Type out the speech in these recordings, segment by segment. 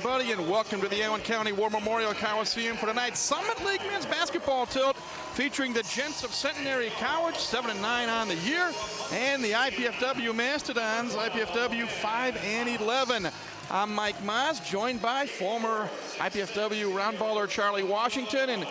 everybody, and welcome to the Allen County War Memorial Coliseum for tonight's Summit League men's basketball tilt featuring the Gents of Centenary College, 7-9 on the year, and the IPFW Mastodons, IPFW 5-11. I'm Mike Maas, joined by former IPFW roundballer Charlie Washington. And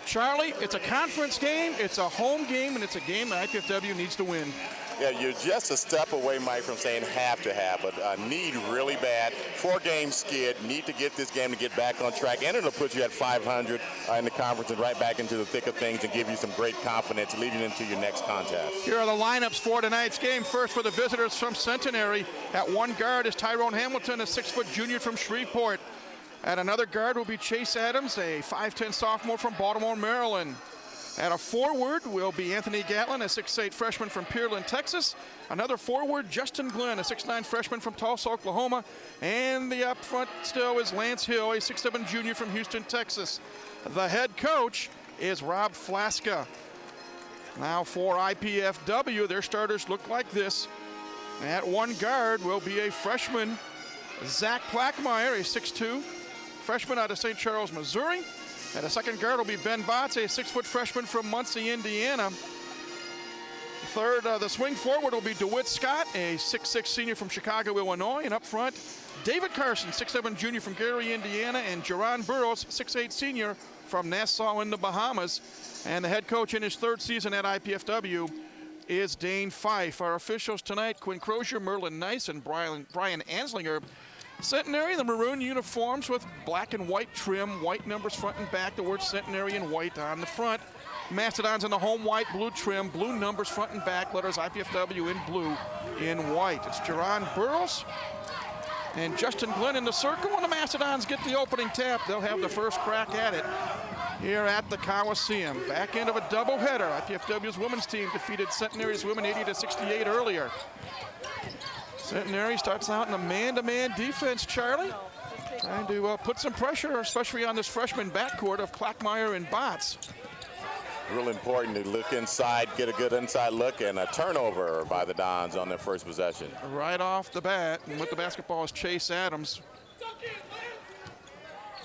Charlie, it's a conference game, it's a home game, and it's a game that IPFW needs to win. Yeah, you're just a step away, Mike, from saying have to have, but need really bad. 4-game skid, need to get this game to get back on track, and it'll put you at 500 in the conference and right back into the thick of things and give you some great confidence leading into your next contest. Here are the lineups for tonight's game. First for the visitors from Centenary. At one guard is Tyrone Hamilton, a 6-foot junior from Shreveport. At another guard will be Chase Adams, a 5'10 sophomore from Baltimore, Maryland. At a forward will be Anthony Gatlin, a 6'8 freshman from Pearland, Texas. Another forward, Justin Glenn, a 6'9 freshman from Tulsa, Oklahoma. And the up front still is Lance Hill, a 6'7 junior from Houston, Texas. The head coach is Rob Flaska. Now for IPFW, their starters look like this. At one guard will be a freshman, Zach Plackmeyer, a 6'2 freshman out of St. Charles, Missouri. At a second guard will be Ben Botts, a 6-foot freshman from Muncie, Indiana. Third, the swing forward will be DeWitt Scott, a 6'6 senior from Chicago, Illinois. And up front, David Carson, 6'7 junior from Gary, Indiana. And Jerron Burrows, 6'8 senior from Nassau in the Bahamas. And the head coach in his third season at IPFW is Dane Fife. Our officials tonight, Quinn Crozier, Merlin Nice, and Brian Anslinger. Centenary, the maroon uniforms with black and white trim, white numbers front and back, the word Centenary in white on the front. Mastodons in the home white, blue trim, blue numbers front and back, letters IPFW in blue in white. It's Jerron Burrows and Justin Glenn in the circle. When the Mastodons get the opening tap, they'll have the first crack at it here at the Coliseum. Back end of a doubleheader. IPFW's women's team defeated Centenary's women 80-68 earlier. Centenary starts out in a man-to-man defense, Charlie. Trying to put some pressure, especially on this freshman backcourt of Plackmeyer and Botts. Real important to look inside, get a good inside look, and a turnover by the Dons on their first possession. Right off the bat, and with the basketball is Chase Adams.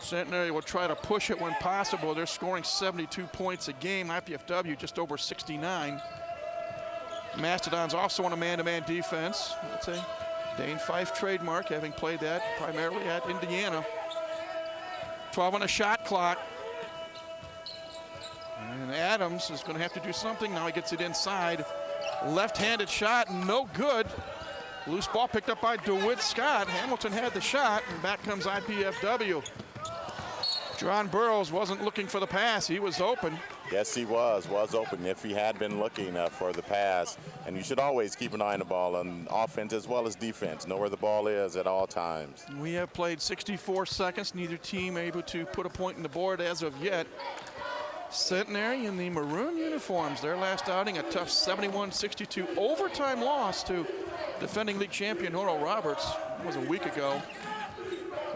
Centenary will try to push it when possible. They're scoring 72 points a game. IPFW just over 69. Mastodons also on a man-to-man defense. That's a Dane Fife trademark, having played that primarily at Indiana. 12 on a shot clock. And Adams is going to have to do something. Now he gets it inside. Left-handed shot, no good. Loose ball picked up by DeWitt Scott. Hamilton had the shot, and back comes IPFW. Jerron Burrows wasn't looking for the pass. He was open. Yes, he was open if he had been looking for the pass. And you should always keep an eye on the ball on offense as well as defense. Know where the ball is at all times. We have played 64 seconds. Neither team able to put a point in the board as of yet. Centenary in the maroon uniforms. Their last outing, a tough 71-62 overtime loss to defending league champion Oral Roberts. That was a week ago.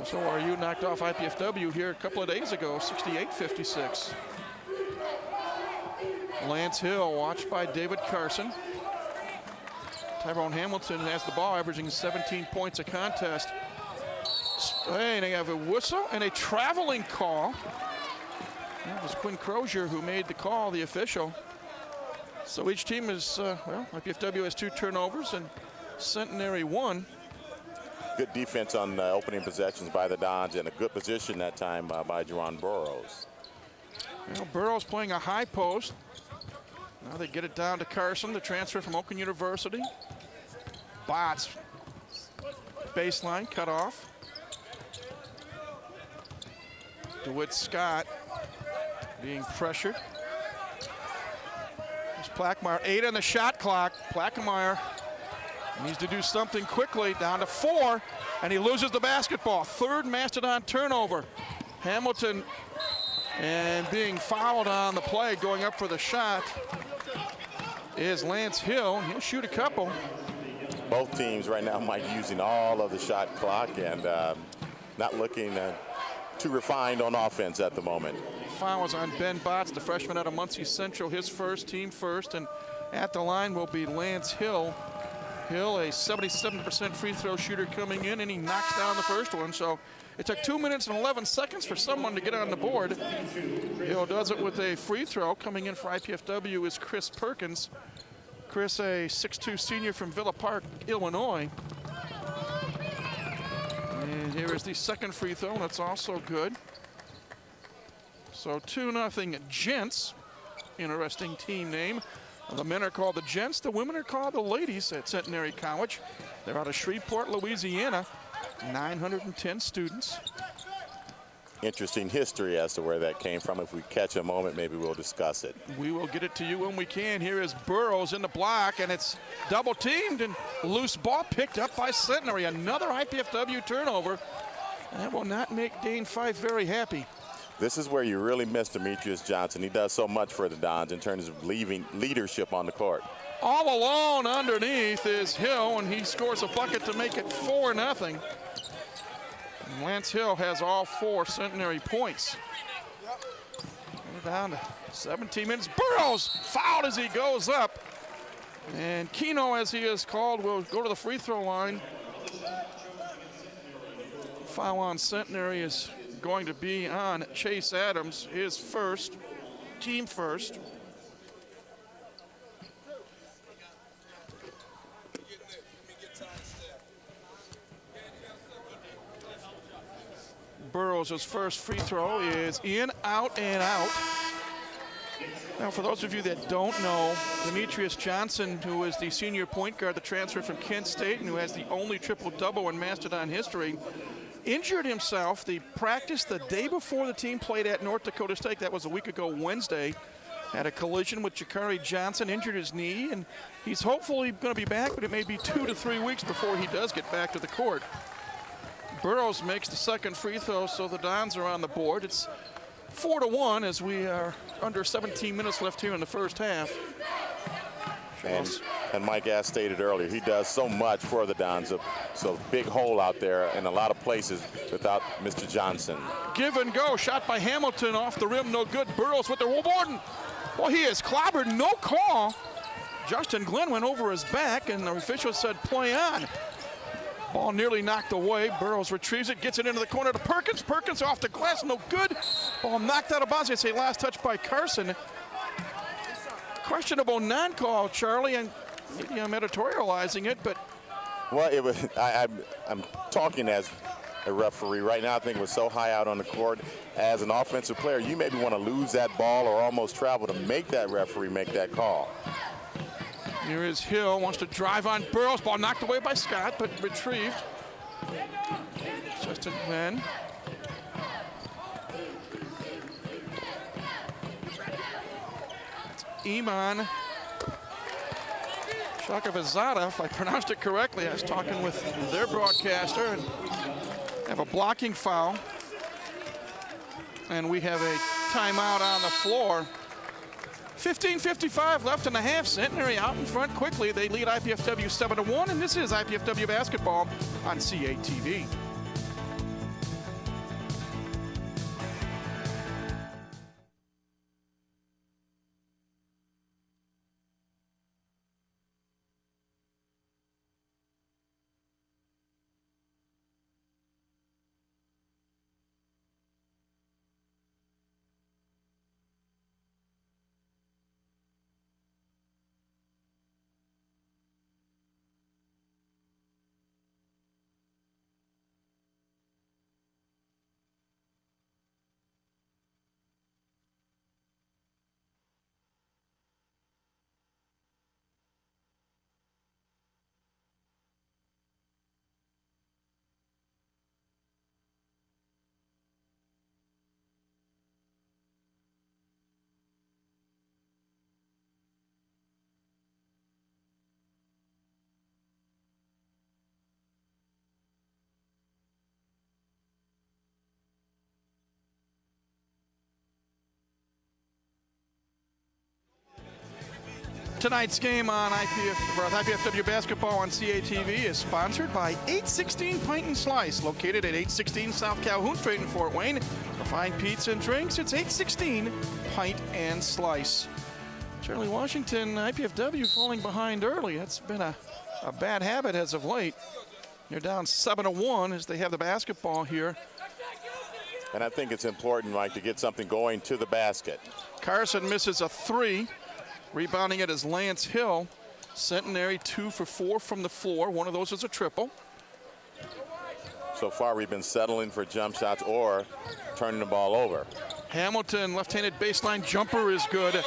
So RU knocked off IPFW here a couple of days ago, 68-56. Lance Hill watched by David Carson. Tyrone Hamilton has the ball, averaging 17 points a contest. And they have a whistle and a traveling call. That was Quinn Crozier who made the call, the official. So each team is, IPFW has 2 turnovers and Centenary 1. Good defense on opening possessions by the Dons, and a good position that time by Jerron Burrows. Well, Burrows playing a high post. Now they get it down to Carson, the transfer from Oakland University. Botts, baseline, cut off. DeWitt Scott being pressured. There's Plackmeyer, 8 on the shot clock. Plackmeyer needs to do something quickly, down to 4, and he loses the basketball. Third Mastodon turnover. Hamilton and being fouled on the play, going up for the shot, is Lance Hill. He'll shoot a couple. Both teams right now might be using all of the shot clock and not looking too refined on offense at the moment. Foul is on Ben Botts, the freshman out of Muncie Central, his first, team first, and at the line will be Lance Hill. Hill, a 77% free throw shooter coming in, and he knocks down the first one. So it took 2 minutes and 11 seconds for someone to get on the board. Hill does it with a free throw. Coming in for IPFW is Chris Perkins. Chris, a 6'2 senior from Villa Park, Illinois. And here is the second free throw, and it's also good. So 2-0 Gents. Interesting team name. The men are called the Gents, the women are called the Ladies at Centenary College. They're out of Shreveport, Louisiana. 910 students. Interesting history as to where that came from. If we catch a moment, maybe we'll discuss it. We will get it to you when we can. Here is Burrows in the block, and it's double teamed, and loose ball picked up by Centenary. Another IPFW turnover. That will not make Dane Fife very happy. This is where you really miss Demetrius Johnson. He does so much for the Dons in terms of leaving leadership on the court. All alone underneath is Hill, and he scores a bucket to make it 4-0. Lance Hill has all 4 Centenary points. We're down to 17 minutes. Burrows fouled as he goes up. And Keno, as he is called, will go to the free throw line. Foul on Centenary is going to be on Chase Adams, his first, team first. Burrows' first free throw is in, out, and out. Now, for those of you that don't know, Demetrius Johnson, who is the senior point guard that transferred from Kent State and who has the only triple-double in Mastodon history, injured himself the practice the day before the team played at North Dakota State. That was a week ago Wednesday. Had a collision with Jakari Johnson, injured his knee, and he's hopefully going to be back, but it may be 2 to 3 weeks before he does get back to the court. Burrows makes the second free throw, so the Dons are on the board. It's 4-1 as we are under 17 minutes left here in the first half. And Mike, as stated earlier, he does so much for the Dons. So big hole out there in a lot of places without Mr. Johnson. Give and go, shot by Hamilton off the rim, no good. Burrows with the Borden. Well, he is clobbered, no call. Justin Glenn went over his back, and the official said play on. Ball nearly knocked away. Burrows retrieves it, gets it into the corner to Perkins. Perkins off the glass, no good. Ball knocked out of bounds. They say last touch by Carson. Questionable non-call, Charlie, and maybe I'm editorializing it, but. Well, it was. I'm talking as a referee right now. I think it was so high out on the court. As an offensive player, you maybe want to lose that ball or almost travel to make that referee make that call. Here is Hill, wants to drive on Burrows. Ball knocked away by Scott, but retrieved. Justin Glenn. That's Iman Shakavazada, if I pronounced it correctly. I was talking with their broadcaster, and have a blocking foul. And we have a timeout on the floor. 15:55 left in the half. Centenary out in front quickly. They lead IPFW 7-1, and this is IPFW basketball on CATV. Tonight's game on IPFW Basketball on CATV is sponsored by 816 Pint and Slice, located at 816 South Calhoun Street in Fort Wayne. For fine pizza and drinks, it's 816 Pint and Slice. Charlie Washington, IPFW falling behind early. That's been a a bad habit as of late. They're down 7-1 as they have the basketball here. And I think it's important, Mike, to get something going to the basket. Carson misses a 3. Rebounding it is Lance Hill. Centenary 2 for 4 from the floor. One of those is a triple. So far, we've been settling for jump shots or turning the ball over. Hamilton, left-handed baseline jumper is good.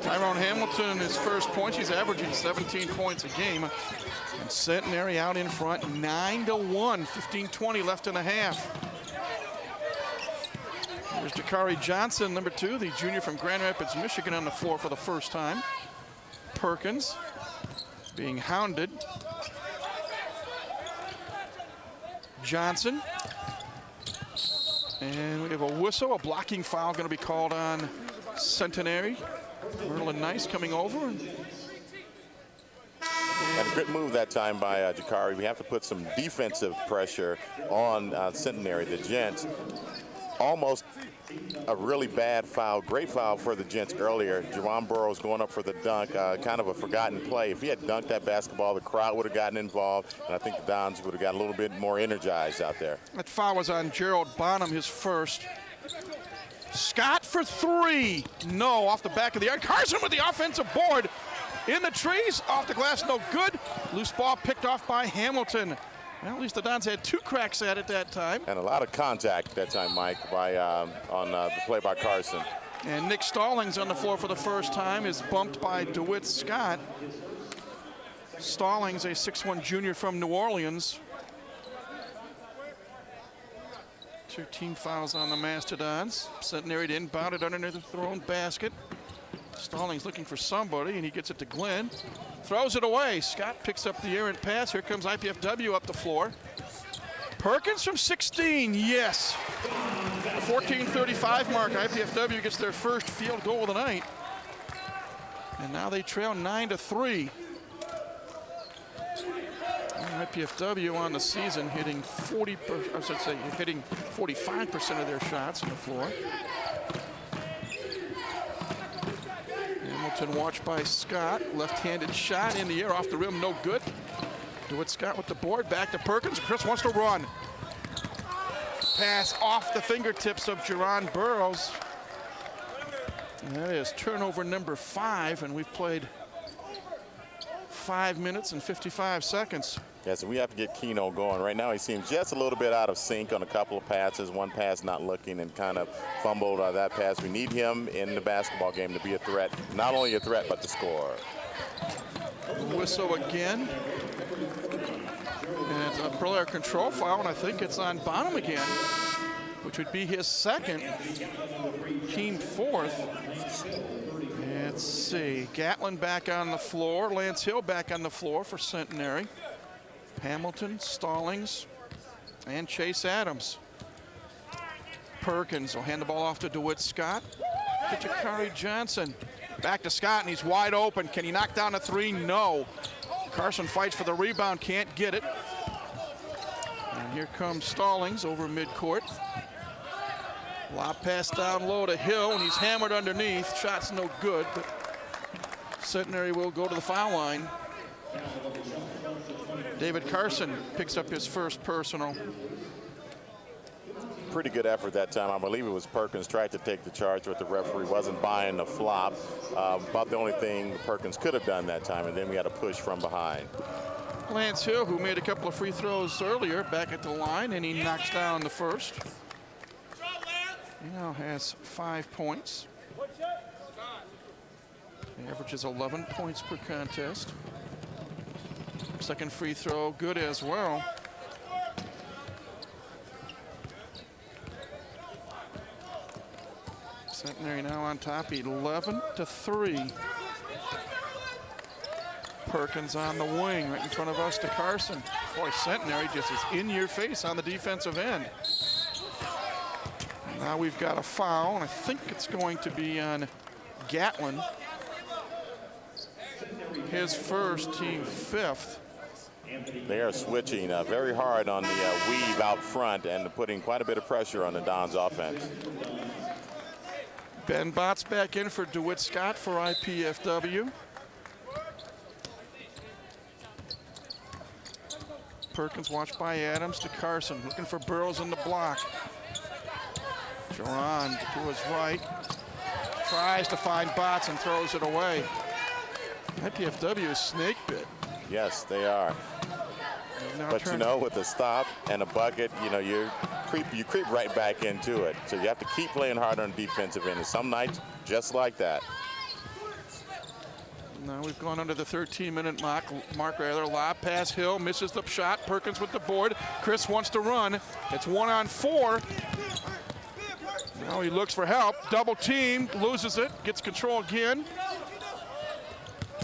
Tyrone Hamilton, his first points, he's averaging 17 points a game. And Centenary out in front, 9-1, 15-20 left in the half. There's Jakari Johnson, number 2, the junior from Grand Rapids, Michigan, on the floor for the first time. Perkins being hounded. Johnson. And we have a whistle, a blocking foul going to be called on Centenary. Merlin Nice coming over. And a good move that time by Jakari. We have to put some defensive pressure on Centenary. The Gents, almost a really bad foul. Great foul for the Gents earlier. Jerron Burroughs going up for the dunk. Kind of a forgotten play. If he had dunked that basketball, the crowd would have gotten involved, and I think the Dons would have got a little bit more energized out there. That foul was on Gerald Bonham, his first. Scott for 3. No, off the back of the arc. Carson with the offensive board. In the trees, off the glass, no good. Loose ball picked off by Hamilton. Well, at least the Dons had 2 cracks at it that time. And a lot of contact that time, Mike, by on the play by Carson. And Nick Stallings on the floor for the first time is bumped by DeWitt Scott. Stallings, a 6'1 junior from New Orleans. 2 team fouls on the Mastodons. Centenary to inbound it underneath their own basket. Stallings looking for somebody, and he gets it to Glenn. Throws it away. Scott picks up the errant pass. Here comes IPFW up the floor. Perkins from 16, yes. The 14:35 mark, IPFW gets their first field goal of the night. And now they trail 9-3. IPFW on the season hitting 45% of their shots on the floor. Hamilton watched by Scott. Left-handed shot in the air off the rim, no good. DeWitt Scott with the board, back to Perkins. Chris wants to run. Pass off the fingertips of Jerron Burroughs. And that is turnover number 5, and we've played 5 minutes and 55 seconds. Yeah, so we have to get Keno going. Right now he seems just a little bit out of sync on a couple of passes. One pass not looking and kind of fumbled that pass. We need him in the basketball game to be a threat. Not only a threat, but to score. Whistle again. And it's a player control foul, and I think it's on Bonham again, which would be his second, team 4th. Let's see, Gatlin back on the floor. Lance Hill back on the floor for Centenary. Hamilton, Stallings, and Chase Adams. Perkins will hand the ball off to DeWitt Scott. To Jakari Johnson. Back to Scott, and he's wide open. Can he knock down a 3? No. Carson fights for the rebound, can't get it. And here comes Stallings over midcourt. Lob pass down low to Hill, and he's hammered underneath. Shot's no good, but Centenary will go to the foul line. David Carson picks up his first personal. Pretty good effort that time. I believe it was Perkins tried to take the charge, but the referee wasn't buying the flop. About the only thing Perkins could have done that time, and then we had a push from behind. Lance Hill, who made a couple of free throws earlier, back at the line, and he knocks down the first. He now has 5 points. He averages 11 points per contest. Second free throw, good as well. Centenary now on top, 11-3. Perkins on the wing, right in front of us to Carson. Boy, Centenary just is in your face on the defensive end. Now we've got a foul, and I think it's going to be on Gatlin. His first, team 5th. They are switching very hard on the weave out front and putting quite a bit of pressure on the Dons offense. Ben Bott's back in for DeWitt Scott for IPFW. Perkins watched by Adams to Carson, looking for Burrows in the block. Joran to his right. Tries to find Bots and throws it away. IPFW is snake bit. Yes, they are. But you know, with a stop and a bucket, you know, you creep right back into it. So you have to keep playing hard on the defensive end. And some nights, just like that. Now we've gone under the 13-minute mark rather. Lob pass, Hill misses the shot. Perkins with the board. Chris wants to run. It's 1-on-4. Now he looks for help. Double team, loses it, gets control again.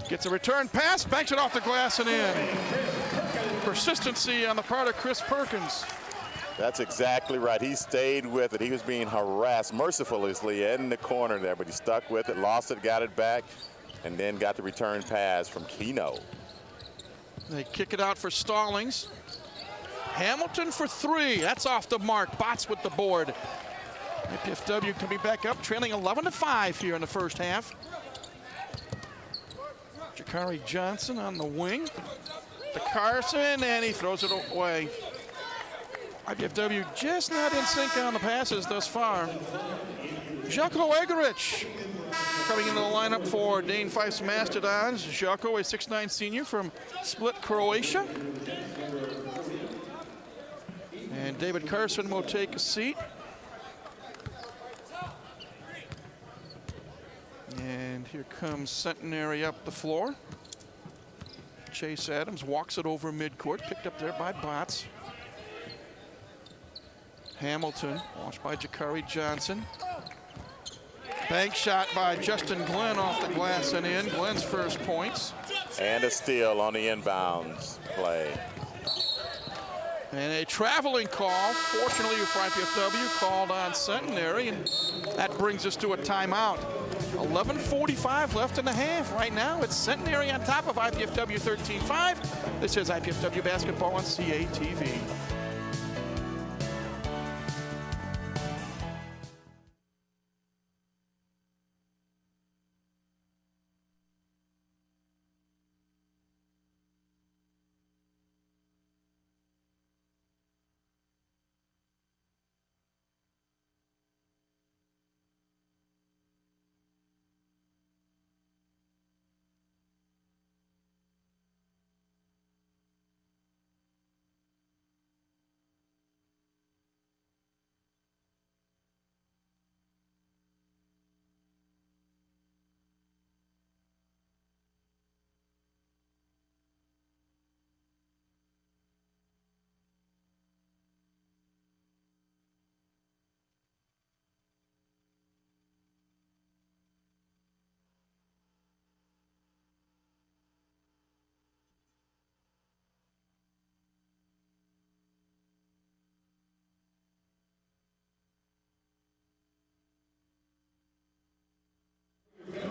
Gets a return pass, banks it off the glass and in. Persistency on the part of Chris Perkins. That's exactly right. He stayed with it. He was being harassed mercilessly in the corner there, but he stuck with it, lost it, got it back, and then got the return pass from Keno. They kick it out for Stallings. Hamilton for three. That's off the mark. Bots with the board. IPFW can be back up, trailing 11-5 here in the first half. Jakari Johnson on the wing. To Carson, and he throws it away. IPFW just not in sync on the passes thus far. Željko Egorich coming into the lineup for Dane Fife's Mastodons. Željko, a 6'9" senior from Split, Croatia. And David Carson will take a seat. And here comes Centenary up the floor. Chase Adams walks it over midcourt, picked up there by Bots. Hamilton, watched by Jakari Johnson. Bank shot by Justin Glenn off the glass and in. Glenn's first points. And a steal on the inbounds play. And a traveling call, fortunately for IPFW, called on Centenary, and that brings us to a timeout. 11:45 left in the half. Right now, it's Centenary on top of IPFW 13-5. This is IPFW basketball on CATV.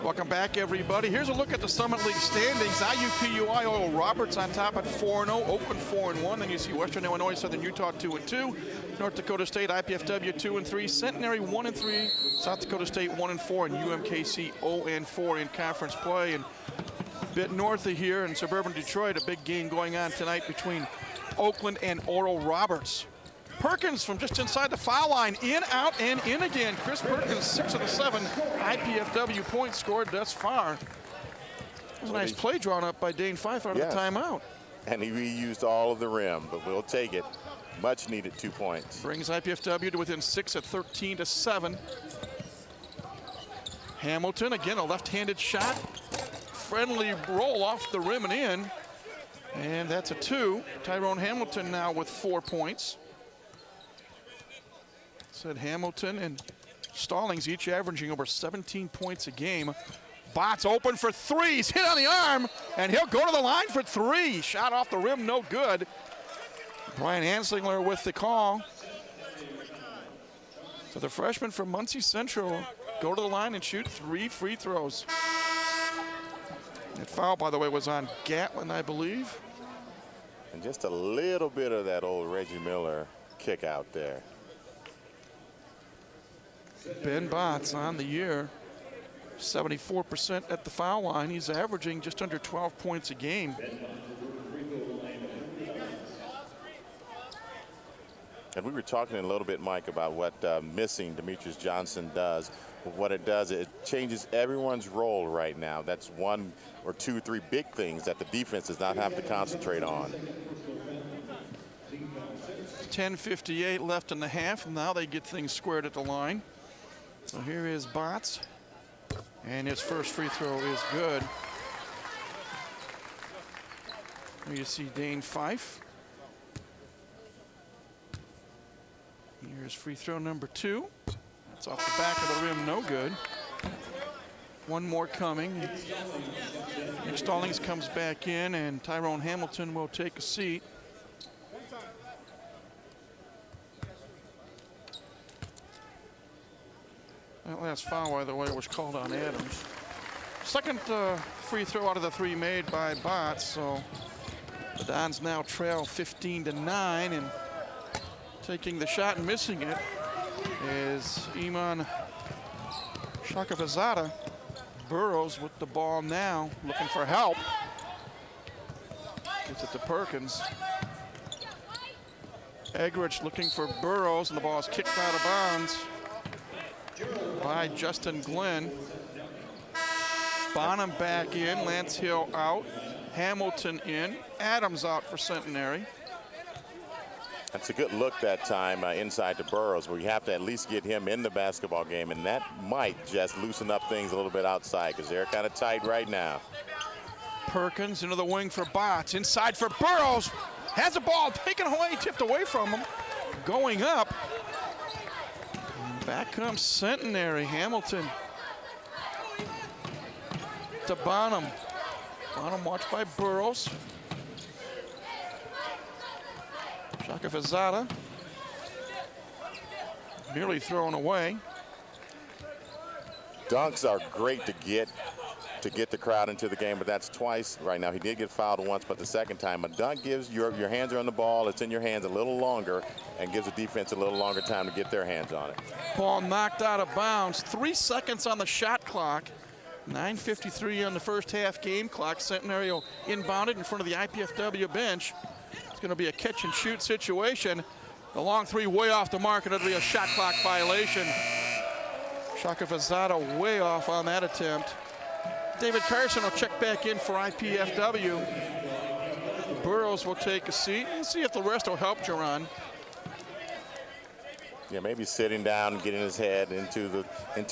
Welcome back, everybody. Here's a look at the Summit League standings. IUPUI Oral Roberts on top at 4-0, Oakland 4-1. Then you see Western Illinois, Southern Utah 2-2, North Dakota State, IPFW 2-3, Centenary 1-3, South Dakota State 1-4, and UMKC 0-4 in conference play. And a bit north of here in suburban Detroit, a big game going on tonight between Oakland and Oral Roberts. Perkins from just inside the foul line, in, out, and in again. Chris Perkins, 6 of the 7 IPFW points scored thus far. That was a nice play drawn up by Dane Fife out of the timeout. And he reused all of the rim, but we'll take it. Much needed 2 points. Brings IPFW to within 6 at 13-7. Hamilton, again, a left-handed shot. Friendly roll off the rim and in. And that's a 2. Tyrone Hamilton now with 4 points. Said Hamilton and Stallings each averaging over 17 points a game. Bots open for threes, hit on the arm, and he'll go to the line for 3. Shot off the rim, no good. Brian Anslinger with the call. So the freshman from Muncie Central go to the line and shoot 3 free throws. That foul, by the way, was on Gatlin, I believe. And just a little bit of that old Reggie Miller kick out there. Ben Bots on the year, 74% at the foul line. He's averaging just under 12 points a game. And we were talking a little bit, Mike, about what missing Demetrius Johnson does. What it does, it changes everyone's role right now. That's one or two, three big things that the defense does not have to concentrate on. 10:58 left in the half, and now they get things squared at the line. So here is Botts, and his first free throw is good. Here you see Dane Fife. Here's free throw number 2. That's off the back of the rim, no good. One more coming. Nick Stallings comes back in, and Tyrone Hamilton will take a seat. That last foul, by the way, was called on Adams. Second free throw out of the 3 made by Botts, so the Dons now trail 15-9, and taking the shot and missing it is Iman Shakafazada. Burrows with the ball now, looking for help. Gets it to Perkins. Egrich looking for Burrows, and the ball is kicked out of bounds by Justin Glenn. Bonham back in, Lance Hill out, Hamilton in, Adams out for Centenary. That's a good look that time inside to Burrows, where you have to at least get him in the basketball game, and that might just loosen up things a little bit outside because they're kind of tight right now. Perkins into the wing for Botts, inside for Burrows, has the ball taken away, tipped away from him, going up. Back comes Centenary. Hamilton to Bonham. Bonham watched by Burrows. Shakafazada nearly thrown away. Dunks are great to get the crowd into the game, but that's twice right now. He did get fouled once, but the second time a dunk gives your hands are on the ball, it's in your hands a little longer, and gives the defense a little longer time to get their hands on it. Ball knocked out of bounds. 3 seconds on the shot clock. 9:53 on the first half game clock. Centenary will inbound it in front of the IPFW bench. It's going to be a catch and shoot situation. The long 3 way off the mark, and it'll be a shot clock violation. Shakafazada way off on that attempt. David Carson will check back in for IPFW. Burrows will take a seat and see if the rest will help Jerron. Yeah, maybe sitting down and getting his head into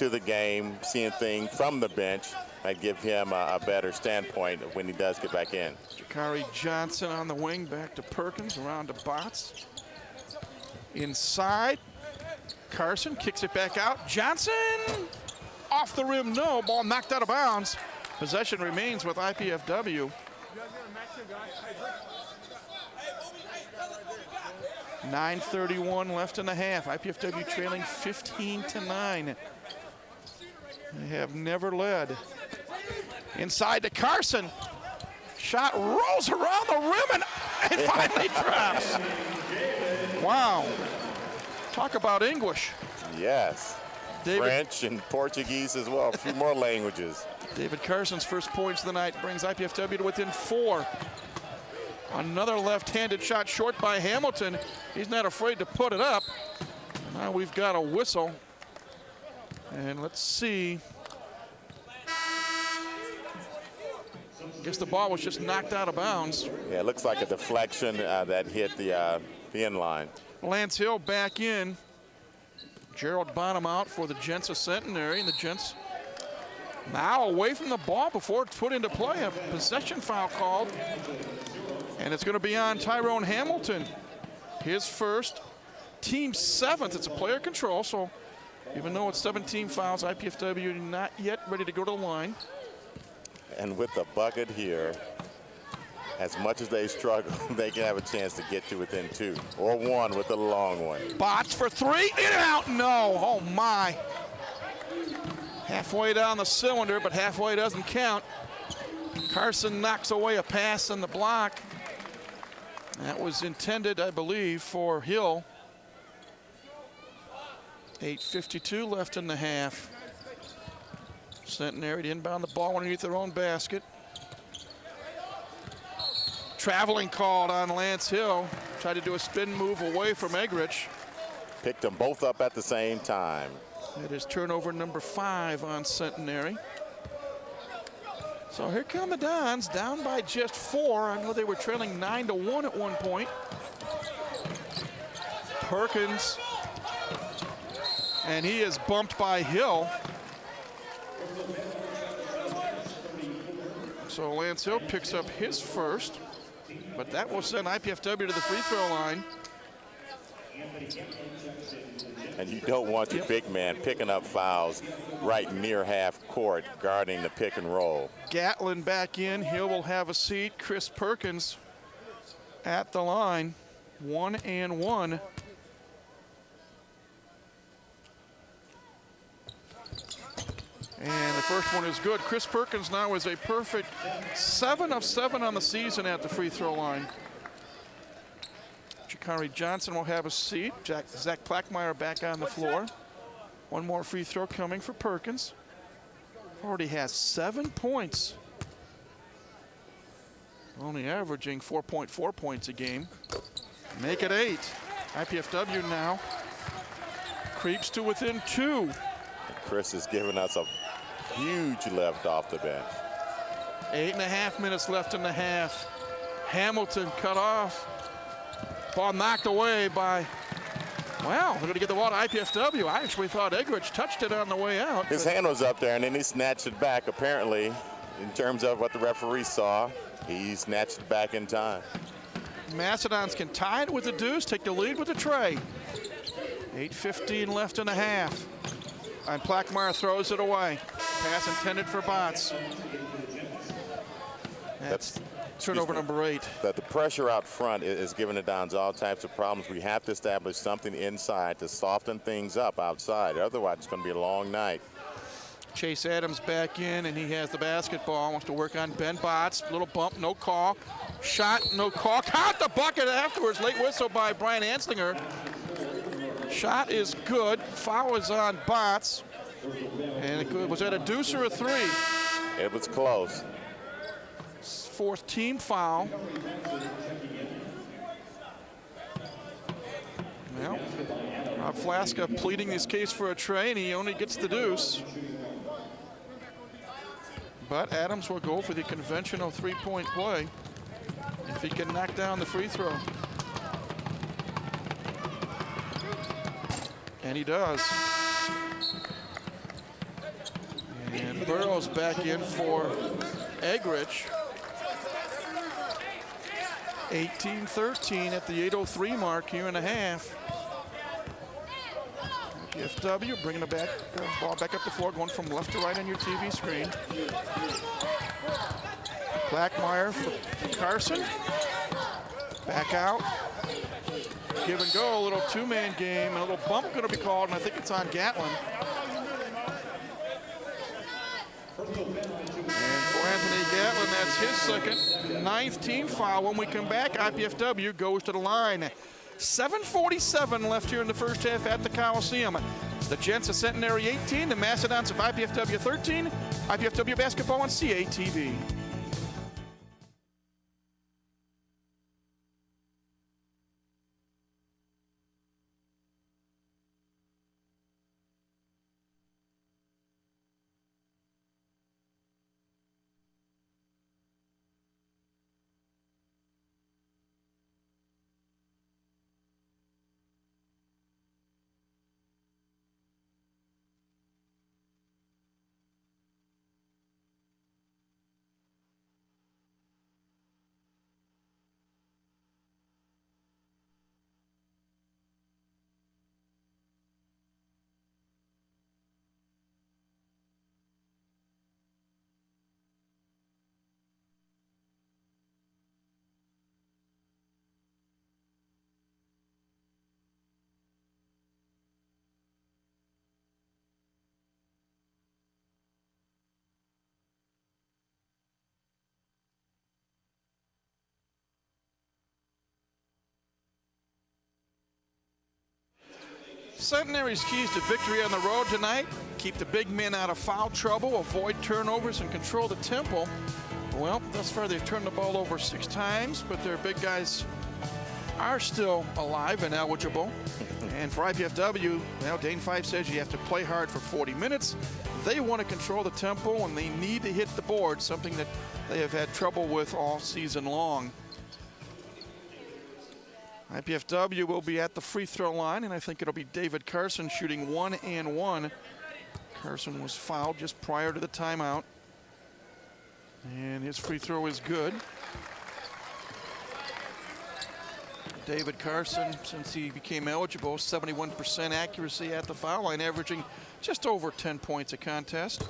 the game, seeing things from the bench might give him a better standpoint when he does get back in. Jakari Johnson on the wing, back to Perkins, around to Botts. Inside, Carson kicks it back out. Johnson, off the rim, no. Ball knocked out of bounds. Possession remains with IPFW. 9:31 left in the half. IPFW trailing 15-9. They have never led. Inside to Carson. Shot rolls around the rim and it finally drops. Wow. Talk about English. Yes. French and Portuguese as well. A few more languages. David Carson's first points of the night brings IPFW to within 4. Another left-handed shot short by Hamilton. He's not afraid to put it up. Now we've got a whistle. And let's see. I guess the ball was just knocked out of bounds. Yeah, it looks like a deflection that hit the end line. Lance Hill back in. Gerald Bonham out for the Gents of Centenary, and the Gents now away from the ball before it's put into play. A possession foul called, and it's going to be on Tyrone Hamilton. His first, team 7th. It's a player control, so even though it's 17 fouls, IPFW not yet ready to go to the line. And with the bucket here, as much as they struggle, they can have a chance to get to within 2 or 1 with the long one. Botts for 3, in and out, no, oh my. Halfway down the cylinder, but halfway doesn't count. Carson knocks away a pass in the block. That was intended, I believe, for Hill. 8:52 left in the half. Centenary to inbound the ball underneath their own basket. Traveling called on Lance Hill. Tried to do a spin move away from Egrich. Picked them both up at the same time. That is turnover number 5 on Centenary. So here come the Dons, down by just 4. I know they were trailing 9-1 at one point. Perkins, and he is bumped by Hill. So Lance Hill picks up his first, but that will send IPFW to the free throw line. And you don't want your big man picking up fouls right near half court, guarding the pick and roll. Gatlin back in. Hill will have a seat. Chris Perkins at the line. 1 and 1. And the first one is good. Chris Perkins now is a perfect 7 of 7 on the season at the free throw line. Jakari Johnson will have a seat. Zach Plackmeyer back on the floor. One more free throw coming for Perkins. Already has 7 points. Only averaging 4.4 points a game. Make it 8. IPFW now creeps to within 2. Chris is giving us a huge lift off the bench. 8.5 minutes left in the half. Hamilton cut off. Ball knocked away by, well, they're going to get the ball to IPFW. I actually thought Eggerich touched it on the way out. His hand was up there, and then he snatched it back, apparently, in terms of what the referee saw. He snatched it back in time. Mastodons can tie it with the deuce, take the lead with the tray. 8:15 left in the half. And Plackmeyer throws it away. Pass intended for Botts. That's turnover number 8. That the pressure out front is giving the Dons all types of problems. We have to establish something inside to soften things up outside. Otherwise, it's going to be a long night. Chase Adams back in, and he has the basketball. Wants to work on Ben Botts. Little bump, no call. Shot, no call. Caught the bucket afterwards. Late whistle by Brian Anslinger. Shot is good. Foul is on Botts. And was that a deuce or a 3? It was close. 4th team foul. Well, Rob Flaska pleading his case for a tray, and he only gets the deuce. But Adams will go for the conventional 3-point play if he can knock down the free throw. And he does. And Burrows back in for Eggerich. 18-13 at the 8:03 mark here in the half. IPFW bringing the ball back up the floor, going from left to right on your TV screen. Plackmeyer for Carson. Back out. Give and go, a little 2-man game, and a little bump going to be called, and I think it's on Gatlin. And for Anthony Gatlin, that's his second, 9th team foul. When we come back, IPFW goes to the line. 7:47 left here in the first half at the Coliseum. It's the Gents of Centenary 18, the Mastodons of IPFW 13, IPFW basketball on CATV. Centenary's keys to victory on the road tonight: keep the big men out of foul trouble, avoid turnovers, and control the tempo. Well, thus far they've turned the ball over 6 times, but their big guys are still alive and eligible. And for IPFW, now Dane Fife says you have to play hard for 40 minutes. They want to control the tempo and they need to hit the board, something that they have had trouble with all season long. IPFW will be at the free throw line, and I think it'll be David Carson shooting 1 and 1. Carson was fouled just prior to the timeout, and his free throw is good. David Carson, since he became eligible, 71% accuracy at the foul line, averaging just over 10 points a contest.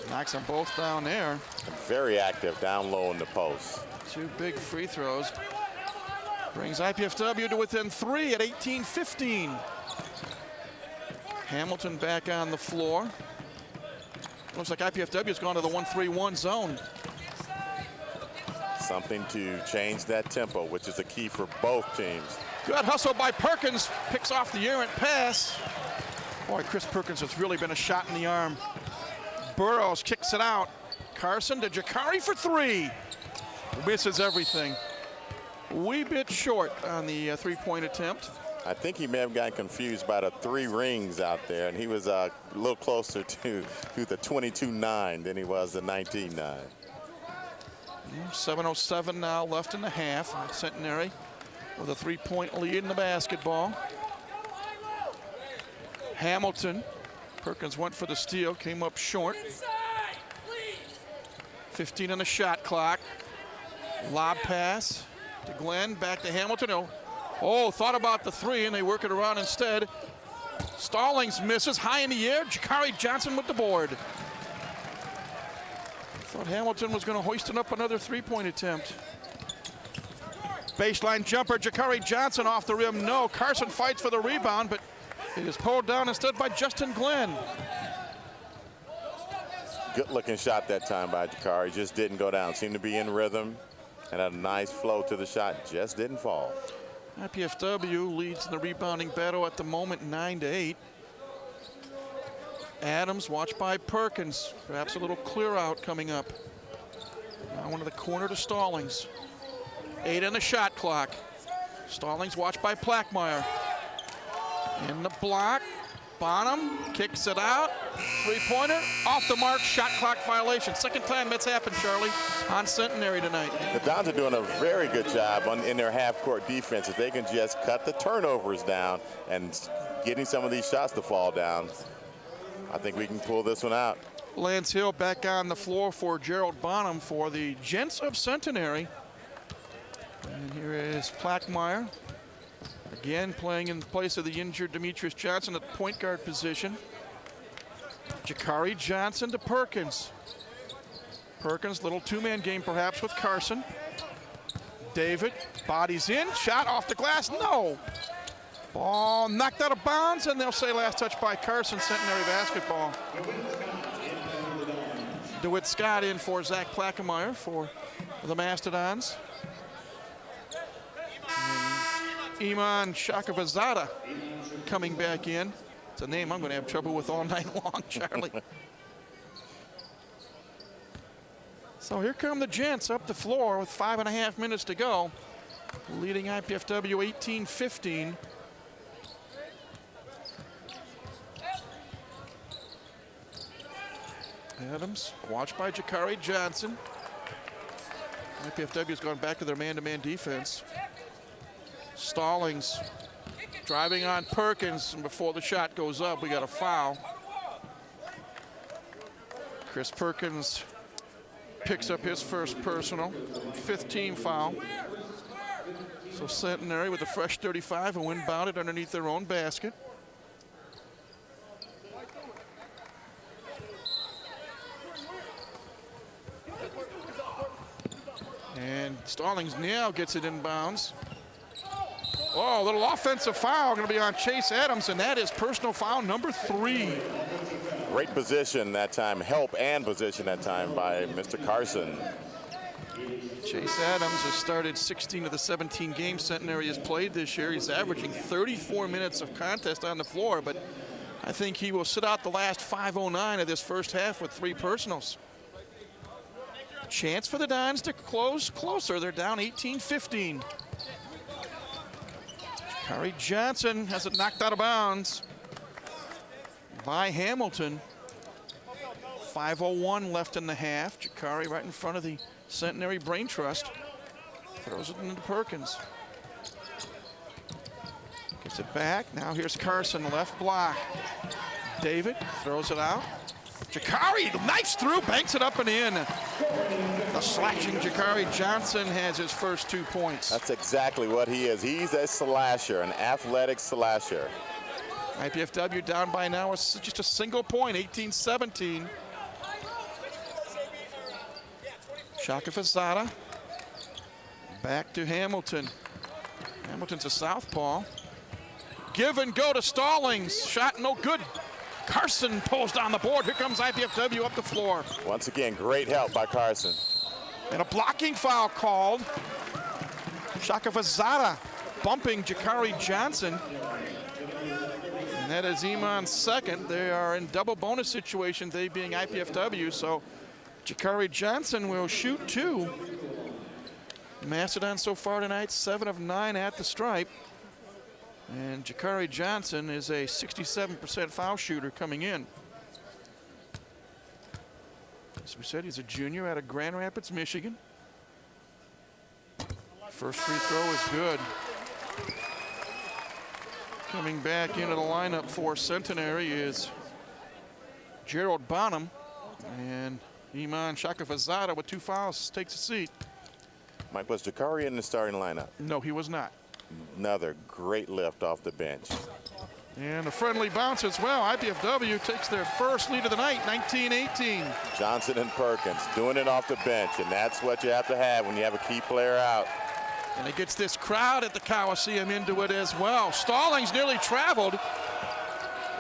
Knocks them both down there. Very active down low in the post. 2 big free throws. Brings IPFW to within 3 at 18-15. Hamilton back on the floor. Looks like IPFW has gone to the 1-3-1 zone. Something to change that tempo, which is a key for both teams. Good hustle by Perkins. Picks off the errant pass. Boy, Chris Perkins has really been a shot in the arm. Burrows kicks it out. Carson to Jakari for 3. Misses everything. Wee bit short on the 3-point attempt. I think he may have gotten confused by the 3 rings out there, and he was a little closer to the 22-9 than he was the 19-9. 7:07 now left in the half. Centenary with a 3-point lead in the basketball. Hamilton. Perkins went for the steal, came up short. 15 on the shot clock. Lob pass to Glenn, back to Hamilton. Oh, thought about the 3, and they work it around instead. Stallings misses, high in the air. Jakari Johnson with the board. Thought Hamilton was going to hoist it up another 3-point attempt. Baseline jumper, Jakari Johnson off the rim. No, Carson fights for the rebound, but it is pulled down instead by Justin Glenn. Good looking shot that time by Jakari, just didn't go down. Seemed to be in rhythm and had a nice flow to the shot, just didn't fall. IPFW leads in the rebounding battle at the moment 9-8. Adams watched by Perkins. Perhaps a little clear out coming up. Now into the corner to Stallings. 8 on the shot clock. Stallings watched by Plackmeyer. In the block. Bonham kicks it out. 3-pointer off the mark. Shot clock violation. Second time that's happened, Charlie, on Centenary tonight. The Dons are doing a very good job in their half-court defense. If they can just cut the turnovers down and getting some of these shots to fall down, I think we can pull this one out. Lance Hill back on the floor for Gerald Bonham for the Gents of Centenary. And here is Plackmeyer. Again, playing in place of the injured Demetrius Johnson at the point guard position. Jakari Johnson to Perkins. Perkins, little 2-man game perhaps with Carson. David, bodies in, shot off the glass, no. Ball knocked out of bounds, and they'll say last touch by Carson. Centenary basketball. DeWitt Scott in for Zach Plackmeyer for the Mastodons. And Iman Shakavazada coming back in. It's a name I'm going to have trouble with all night long, Charlie. So here come the Gents up the floor with 5.5 minutes to go, leading IPFW 18-15. Adams, watched by Jakari Johnson. IPFW has gone back to their man-to-man defense. Stallings driving on Perkins, and before the shot goes up, we got a foul. Chris Perkins picks up his first personal, 5th team foul. So Centenary with a fresh 35 and inbounded underneath their own basket. And Stallings now gets it inbounds. Oh, a little offensive foul going to be on Chase Adams, and that is personal foul number 3. Great position that time, help and position that time by Mr. Carson. Chase Adams has started 16 of the 17 games Centenary has played this year. He's averaging 34 minutes of contest on the floor, but I think he will sit out the last 5:09 of this first half with 3 personals. Chance for the Dons to close closer. They're down 18-15. Jakari Johnson has it knocked out of bounds by Hamilton. 5:01 left in the half. Jakari right in front of the Centenary Brain Trust. Throws it into Perkins. Gets it back. Now here's Carson, left block. David throws it out. Jakari knifes through, banks it up and in. The slashing Jakari Johnson has his first 2 points. That's exactly what he is. He's a slasher, an athletic slasher. IPFW down by now is just a single point, 18-17. Shaka Fasada. Back to Hamilton. Hamilton's a southpaw. Give and go to Stallings. Shot no good. Carson pulls down the board. Here comes IPFW up the floor. Once again, great help by Carson. And a blocking foul called. Shaka Fasada bumping Jakari Johnson. And that is Iman's second. They are in double bonus situation, they being IPFW, so Jakari Johnson will shoot 2. Mastodons so far tonight, 7 of 9 at the stripe. And Jakari Johnson is a 67% foul shooter coming in. As we said, he's a junior out of Grand Rapids, Michigan. First free throw is good. Coming back into the lineup for Centenary is Gerald Bonham, and Iman Shakafazada with 2 fouls takes a seat. Mike, was Jakari in the starting lineup? No, he was not. Another great lift off the bench. And a friendly bounce as well. IPFW takes their first lead of the night, 19-18. Johnson and Perkins doing it off the bench, and that's what you have to have when you have a key player out. And it gets this crowd at the Coliseum into it as well. Stallings nearly traveled.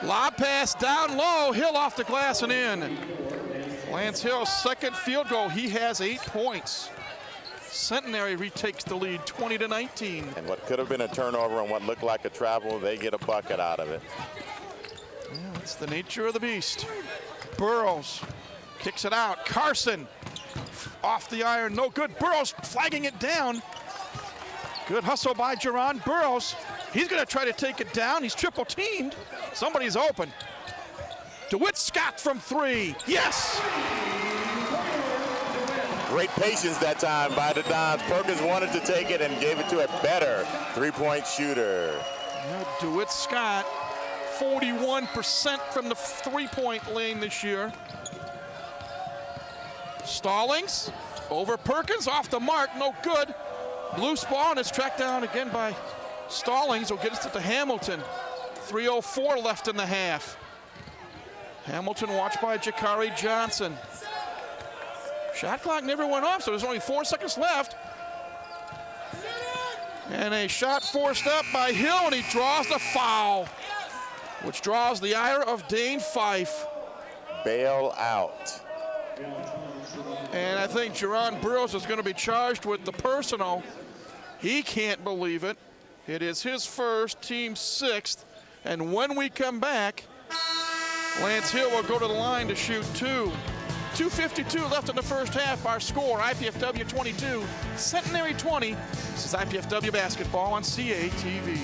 Lob pass down low. Hill off the glass and in. Lance Hill's second field goal. He has 8 points. Centenary retakes the lead 20-19. And what could have been a turnover on what looked like a travel, they get a bucket out of it. Yeah, that's the nature of the beast. Burrows kicks it out. Carson off the iron, no good. Burrows flagging it down. Good hustle by Jerron Burrows. He's going to try to take it down. He's triple teamed. Somebody's open. DeWitt Scott from 3. Yes! Great patience that time by the Dons. Perkins wanted to take it and gave it to a better 3-point shooter. Yeah, DeWitt Scott, 41% from the 3-point lane this year. Stallings over Perkins, off the mark, no good. Loose ball, and it's tracked down again by Stallings. Will get us to Hamilton. 3:04 left in the half. Hamilton watched by Jakari Johnson. Shot clock never went off, so there's only 4 seconds left. And a shot forced up by Hill, and he draws the foul, which draws the ire of Dane Fife. Bail out. And I think Jerron Burrows is going to be charged with the personal. He can't believe it. It is his first, team 6th. And when we come back, Lance Hill will go to the line to shoot 2. 2:52 left in the first half. Our score, IPFW 22, Centenary 20. This is IPFW basketball on CATV.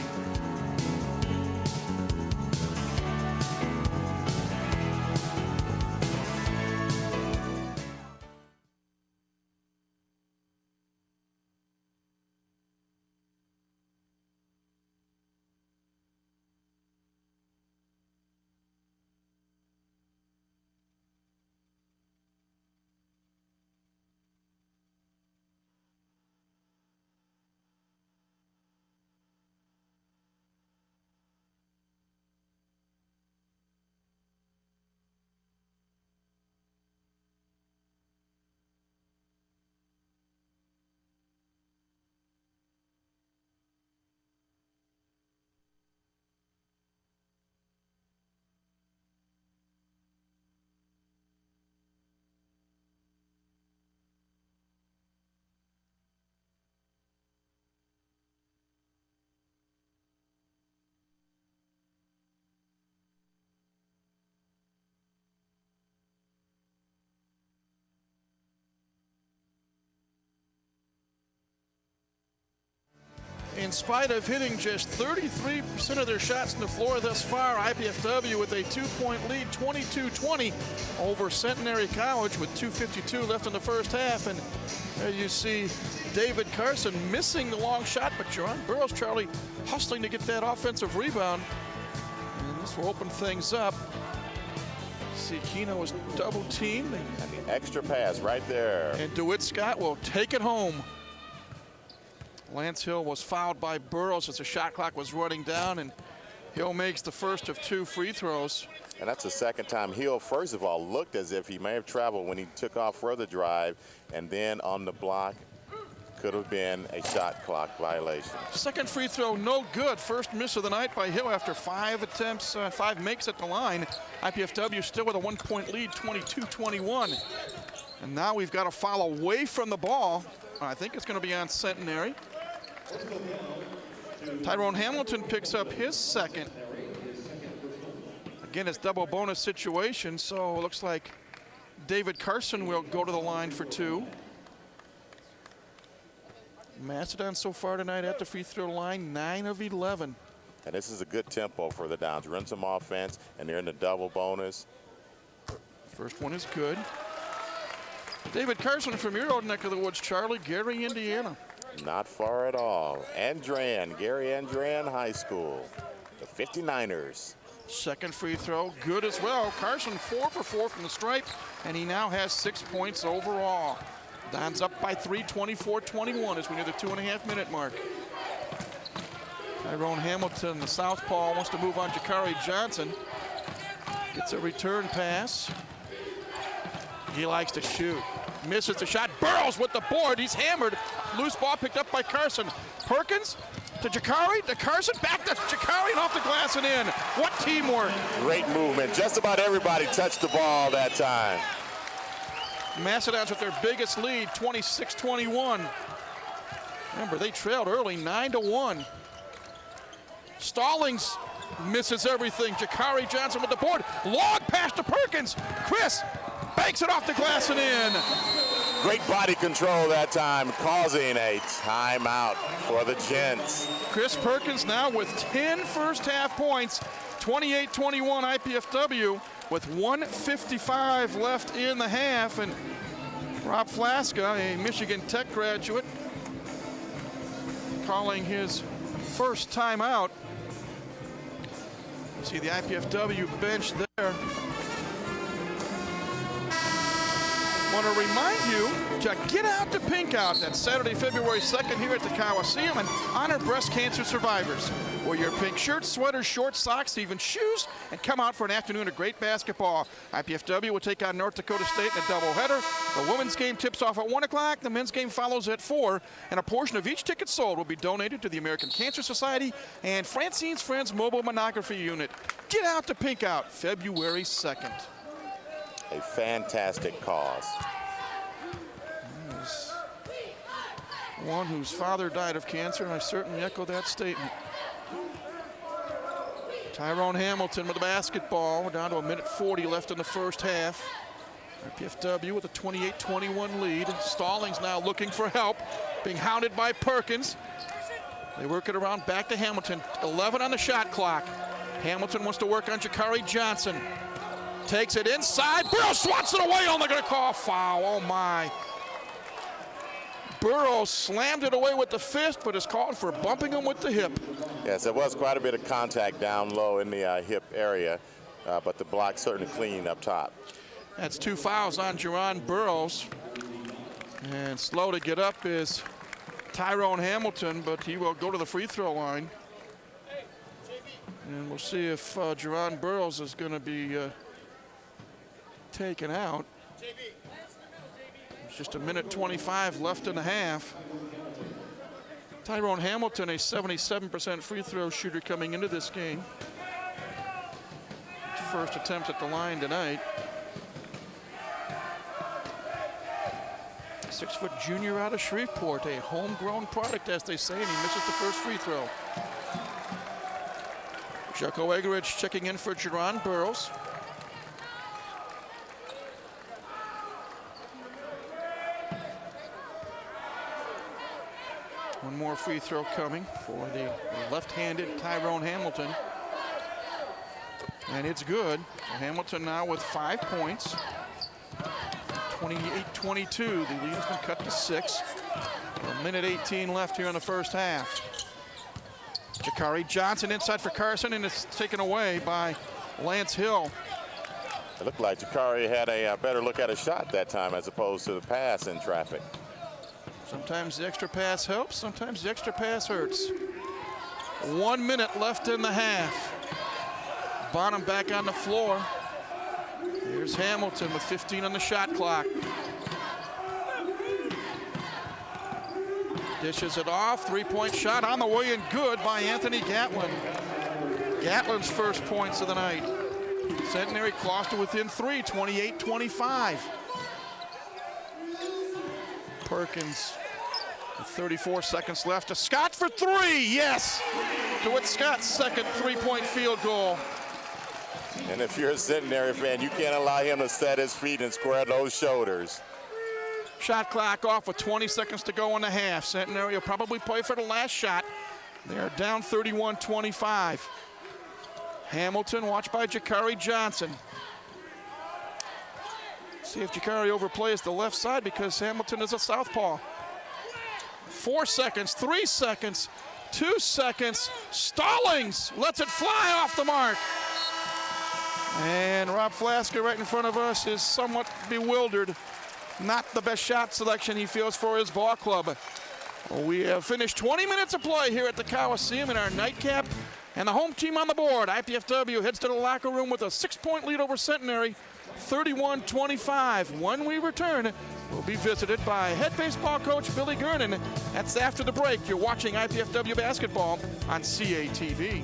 spite of hitting just 33% of their shots on the floor thus far, IPFW with a 2-point lead, 22-20 over Centenary College with 2:52 left in the first half. And there you see David Carson missing the long shot, but Jerron Burrows, Charlie, hustling to get that offensive rebound. And this will open things up. See, Keno is double teamed. And the extra pass right there. And DeWitt Scott will take it home. Lance Hill was fouled by Burrows as the shot clock was running down, and Hill makes the first of 2 free throws. And that's the second time Hill, first of all, looked as if he may have traveled when he took off for the drive, and then on the block could have been a shot clock violation. Second free throw, no good. First miss of the night by Hill after 5 attempts, 5 makes at the line. IPFW still with a 1-point lead, 22-21. And now we've got a foul away from the ball. I think it's going to be on Centenary. Tyrone Hamilton picks up his second. Again, it's double bonus situation, so it looks like David Carson will go to the line for 2. Mastodons so far tonight at the free throw line, 9 of 11. And this is a good tempo for the Downs. Run some offense, and they're in the double bonus. First one is good. David Carson from your old neck of the woods, Charlie, Gary, Indiana. Not far at all. Andran, Gary Andran High School, the 59ers. Second free throw, good as well. Carson 4 for 4 from the stripe, and he now has 6 points overall. Dons up by 3, 24-21 as we near the 2.5-minute mark. Tyrone Hamilton, the southpaw, wants to move on Jakari Johnson. Gets a return pass. He likes to shoot. Misses the shot. Burrows with the board. He's hammered. Loose ball picked up by Carson. Perkins to Jakari, to Carson, back to Jakari, and off the glass and in. What teamwork. Great movement. Just about everybody touched the ball that time. Mastodons with their biggest lead, 26-21. Remember, they trailed early, 9-1. Stallings misses everything. Jakari Johnson with the board. Long pass to Perkins. Chris banks it off the glass and in. Great body control that time, causing a timeout for the Gents. Chris Perkins now with 10 first half points, 28-21 IPFW with 1:55 left in the half. And Rob Flaska, a Michigan Tech graduate, calling his first timeout. See the IPFW bench there. Want to remind you to get out to Pink Out. That's Saturday, February 2nd here at the Coliseum, and honor breast cancer survivors. Wear your pink shirts, sweaters, shorts, socks, even shoes, and come out for an afternoon of great basketball. IPFW will take on North Dakota State in a doubleheader. The women's game tips off at 1 o'clock. The men's game follows at 4, and a portion of each ticket sold will be donated to the American Cancer Society and Francine's Friends Mobile Mammography Unit. Get out to Pink Out, February 2nd. A fantastic cause. One whose father died of cancer, and I certainly echo that statement. Tyrone Hamilton with the basketball. We're down to 1:40 left in the first half. IPFW with a 28-21 lead. Stallings now looking for help, being hounded by Perkins. They work it around back to Hamilton. 11 on the shot clock. Hamilton wants to work on Jakari Johnson. Takes it inside. Burrows swats it away. Oh, they're going to call a foul. Oh, my. Burrows slammed it away with the fist, but is called for bumping him with the hip. Yes, there was quite a bit of contact down low in the hip area, but the block certainly clean up top. That's 2 fouls on Jerron Burrows. And slow to get up is Tyrone Hamilton, but he will go to the free throw line. And we'll see if Jerron Burrows is going to be taken out. There's just 1:25 left in the half. Tyrone Hamilton, a 77% free throw shooter coming into this game. First attempt at the line tonight. 6-foot junior out of Shreveport, a homegrown product, as they say, and he misses the first free throw. Jocko Egerich checking in for Jerron Burrows. One more free throw coming for the left-handed Tyrone Hamilton. And it's good. So Hamilton now with 5 points. 28-22. The lead has been cut to 6. A minute 18 left here in the first half. Jakari Johnson inside for Carson, and it's taken away by Lance Hill. It looked like Jakari had a better look at a shot that time as opposed to the pass in traffic. Sometimes the extra pass helps, sometimes the extra pass hurts. 1 minute left in the half. Bonham back on the floor. Here's Hamilton with 15 on the shot clock. Dishes it off, three-point shot on the way and good by Anthony Gatlin. Gatlin's first points of the night. Centenary closed to within 3, 28-25. Perkins with 34 seconds left to Scott for 3, yes! DeWitt Scott's second three-point field goal. And if you're a Centenary fan, you can't allow him to set his feet and square those shoulders. Shot clock off with 20 seconds to go in the half. Centenary will probably play for the last shot. They're down 31-25. Hamilton watched by Jakari Johnson. See if Jakari overplays the left side because Hamilton is a southpaw. 4 seconds, 3 seconds, 2 seconds. Stallings lets it fly off the mark. And Rob Flasker right in front of us is somewhat bewildered. Not the best shot selection he feels for his ball club. We have finished 20 minutes of play here at the Coliseum in our nightcap. And the home team on the board, IPFW, heads to the locker room with a 6-point lead over Centenary, 31-25. When we return, we'll be visited by head baseball coach Billy Gernon. That's after the break. You're watching IPFW basketball on CATV.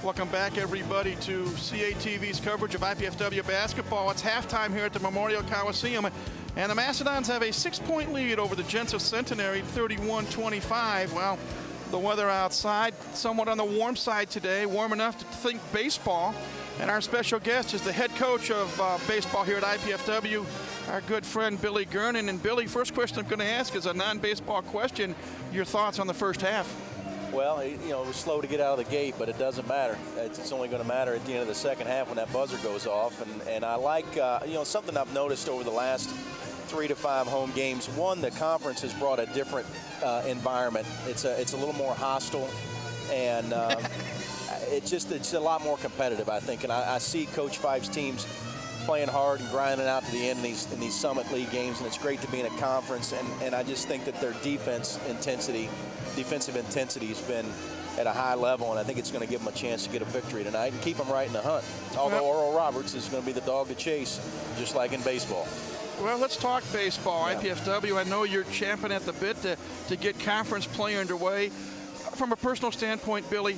Welcome back, everybody, to CATV's coverage of IPFW basketball. It's halftime here at the Memorial Coliseum, and the Mastodons have a 6-point lead over the Gents of Centenary, 31-25. Well, The weather outside, somewhat on the warm side today, warm enough to think baseball. And our special guest is the head coach of baseball here at IPFW, our good friend Billy Gernon. And Billy, first question I'm going to ask is a non-baseball question. Your thoughts on the first half? Well, it was slow to get out of the gate, but it doesn't matter. It's only going to matter at the end of the second half when that buzzer goes off. And I like, something I've noticed over the last 3 to 5 home games. One, the conference has brought a different environment. It's a little more hostile, and it's a lot more competitive, I think. And I see Coach Fife's teams playing hard and grinding out to the end in these Summit League games, and it's great to be in a conference. And I just think that their defensive intensity has been at a high level, and I think it's going to give them a chance to get a victory tonight and keep them right in the hunt. Although Oral Roberts is going to be the dog to chase, just like in baseball. Well, let's talk baseball. Yeah. IPFW, I know you're champing at the bit to get conference play underway. From a personal standpoint, Billy,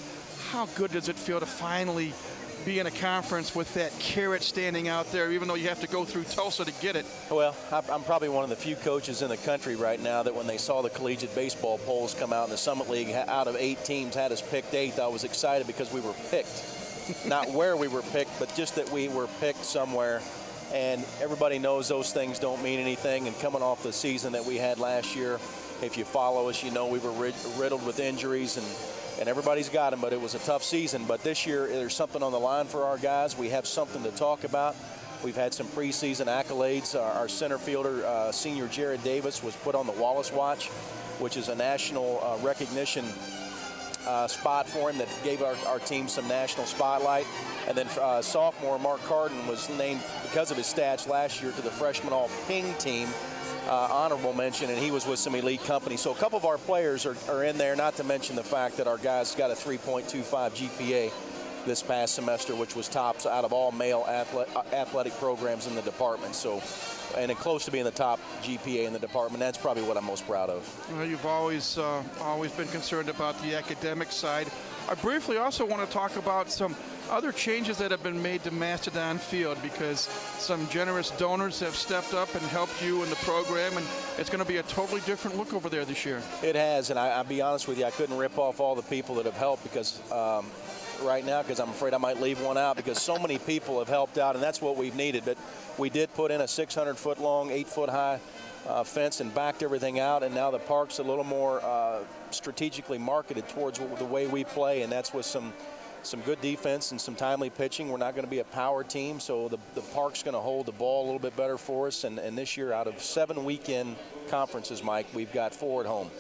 how good does it feel to finally be in a conference with that carrot standing out there, even though you have to go through Tulsa to get it? Well, I'm probably one of the few coaches in the country right now that when they saw the collegiate baseball polls come out in the Summit League, out of 8 teams had us picked 8th. I was excited because we were picked. Not where we were picked, but just that we were picked somewhere. And everybody knows those things don't mean anything. And coming off the season that we had last year, if you follow us, you know we were riddled with injuries, and everybody's got them, but it was a tough season. But this year, there's something on the line for our guys. We have something to talk about. We've had some preseason accolades. Our center fielder, senior Jared Davis, was put on the Wallace Watch, which is a national recognition spot for him that gave our team some national spotlight. And then sophomore Mark Carden was named, because of his stats last year, to the freshman all-ping team. Honorable mention, and he was with some elite company. So a couple of our players are in there, not to mention the fact that our guys got a 3.25 GPA this past semester, which was tops out of all male athletic programs in the department. So, and close to being the top GPA in the department. That's probably what I'm most proud of. Well, you've always been concerned about the academic side. I briefly also want to talk about some other changes that have been made to Mastodon Field, because some generous donors have stepped up and helped you in the program, and it's going to be a totally different look over there this year. It has, and I'll be honest with you, I couldn't rip off all the people that have helped because right now, because I'm afraid I might leave one out, because so many people have helped out, and that's what we've needed. But we did put in a 600-foot long, 8-foot high fence and backed everything out, and now the park's a little more strategically marketed towards the way we play, and that's with some good defense and some timely pitching. We're not going to be a power team, so the park's going to hold the ball a little bit better for us. And this year, out of 7 weekend conferences, Mike, we've got 4 at home.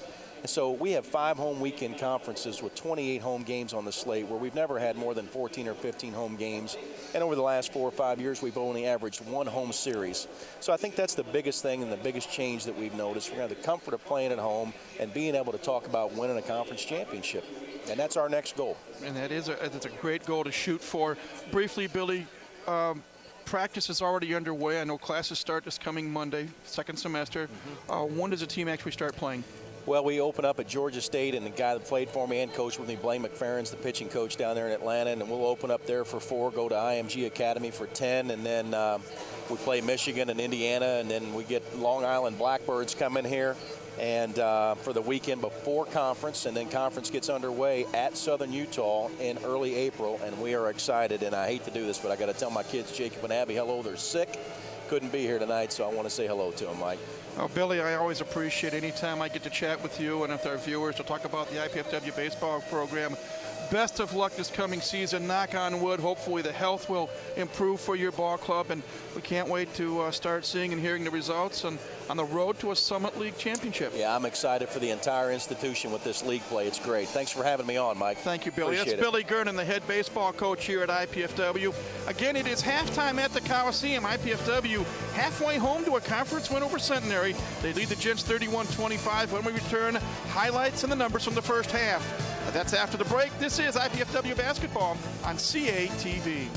And so we have 5 home weekend conferences with 28 home games on the slate, where we've never had more than 14 or 15 home games. And over the last 4 or 5 years, we've only averaged 1 home series. So I think that's the biggest thing and the biggest change that we've noticed. We're going to have the comfort of playing at home and being able to talk about winning a conference championship. And that's our next goal. And that's a great goal to shoot for. Briefly, Billy, practice is already underway. I know classes start this coming Monday, second semester. When does the team actually start playing? Well, we open up at Georgia State, and the guy that played for me and coached with me, Blaine McFerrin's the pitching coach down there in Atlanta, and we'll open up there for 4, go to IMG Academy for 10, and then we play Michigan and Indiana, and then we get Long Island Blackbirds coming here and for the weekend before conference, and then conference gets underway at Southern Utah in early April, and we are excited. And I hate to do this, but I got to tell my kids, Jacob and Abby, hello. They're sick, couldn't be here tonight, so I want to say hello to them, Mike. Well, Billy, I always appreciate any time I get to chat with you and with our viewers to talk about the IPFW baseball program. Best of luck this coming season. Knock on wood. Hopefully the health will improve for your ball club, and we can't wait to start seeing and hearing the results on the road to a Summit League championship. Yeah, I'm excited for the entire institution with this league play. It's great. Thanks for having me on, Mike. Thank you, Billy. Appreciate That's Billy Gernon, the head baseball coach here at IPFW. Again, it is halftime at the Coliseum. IPFW halfway home to a conference win over Centenary. They lead the Gents 31-25. When we return, highlights and the numbers from the first half. That's after the break. This is IPFW Basketball on CATV.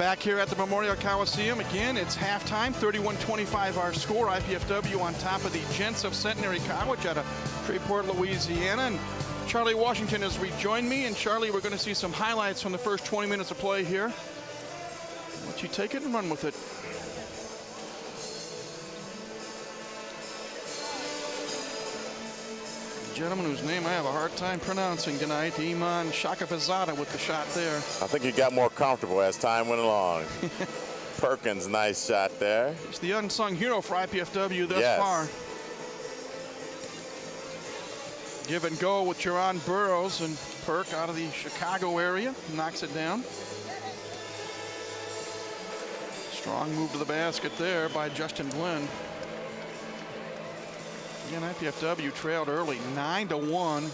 Back here at the Memorial Coliseum, again, it's halftime, 31-25 our score. IPFW on top of the Gents of Centenary College out of Shreveport, Louisiana. And Charlie Washington has rejoined me. And Charlie, we're going to see some highlights from the first 20 minutes of play here. I'll let you take it and run with it. Gentleman whose name I have a hard time pronouncing tonight, Iman Shakafazada with the shot there. I think he got more comfortable as time went along. Perkins, nice shot there. He's the unsung hero for IPFW thus far. Give and go with Jerron Burrows, and Perk out of the Chicago area knocks it down. Strong move to the basket there by Justin Glenn. Again, IPFW trailed early, 9-1.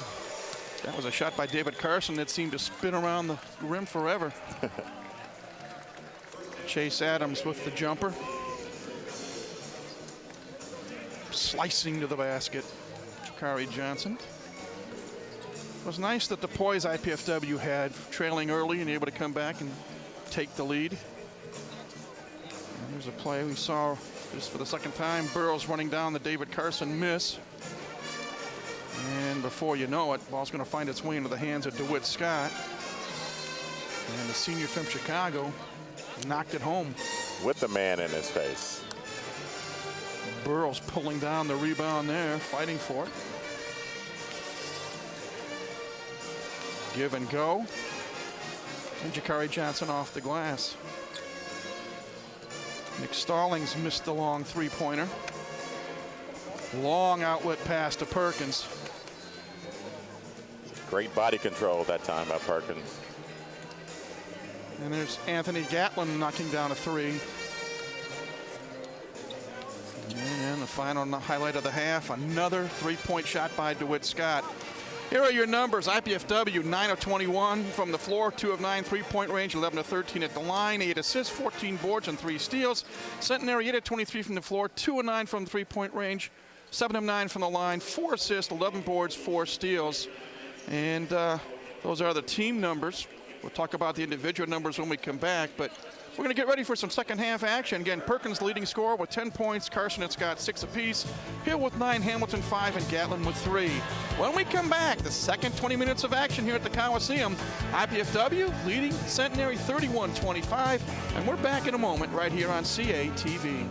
That was a shot by David Carson that seemed to spin around the rim forever. Chase Adams with the jumper. Slicing to the basket, Jakari Johnson. It was nice that the poise IPFW had, trailing early and able to come back and take the lead. And here's a play we saw just for the second time. Burrows running down the David Carson miss. And before you know it, ball's going to find its way into the hands of DeWitt Scott. And the senior from Chicago knocked it home. With the man in his face. Burrows pulling down the rebound there, fighting for it. Give and go. And Jakari Johnson off the glass. Nick Stallings missed the long three-pointer. Long outlet pass to Perkins. Great body control that time by Perkins. And there's Anthony Gatlin knocking down a three. And the final highlight of the half, another three-point shot by DeWitt Scott. Here are your numbers. IPFW, 9 of 21 from the floor, 2 of 9 three-point range, 11 of 13 at the line, 8 assists, 14 boards, and 3 steals. Centenary, 8 of 23 from the floor, 2 of 9 from the three-point range, 7 of 9 from the line, 4 assists, 11 boards, 4 steals. And those are the team numbers. We'll talk about the individual numbers when we come back, but we're going to get ready for some second half action. Again, Perkins leading scorer with 10 points. Carson and Scott 6 apiece. Hill with 9, Hamilton 5, and Gatlin with 3. When we come back, the second 20 minutes of action here at the Coliseum. IPFW leading Centenary 31-25, and we're back in a moment right here on CATV.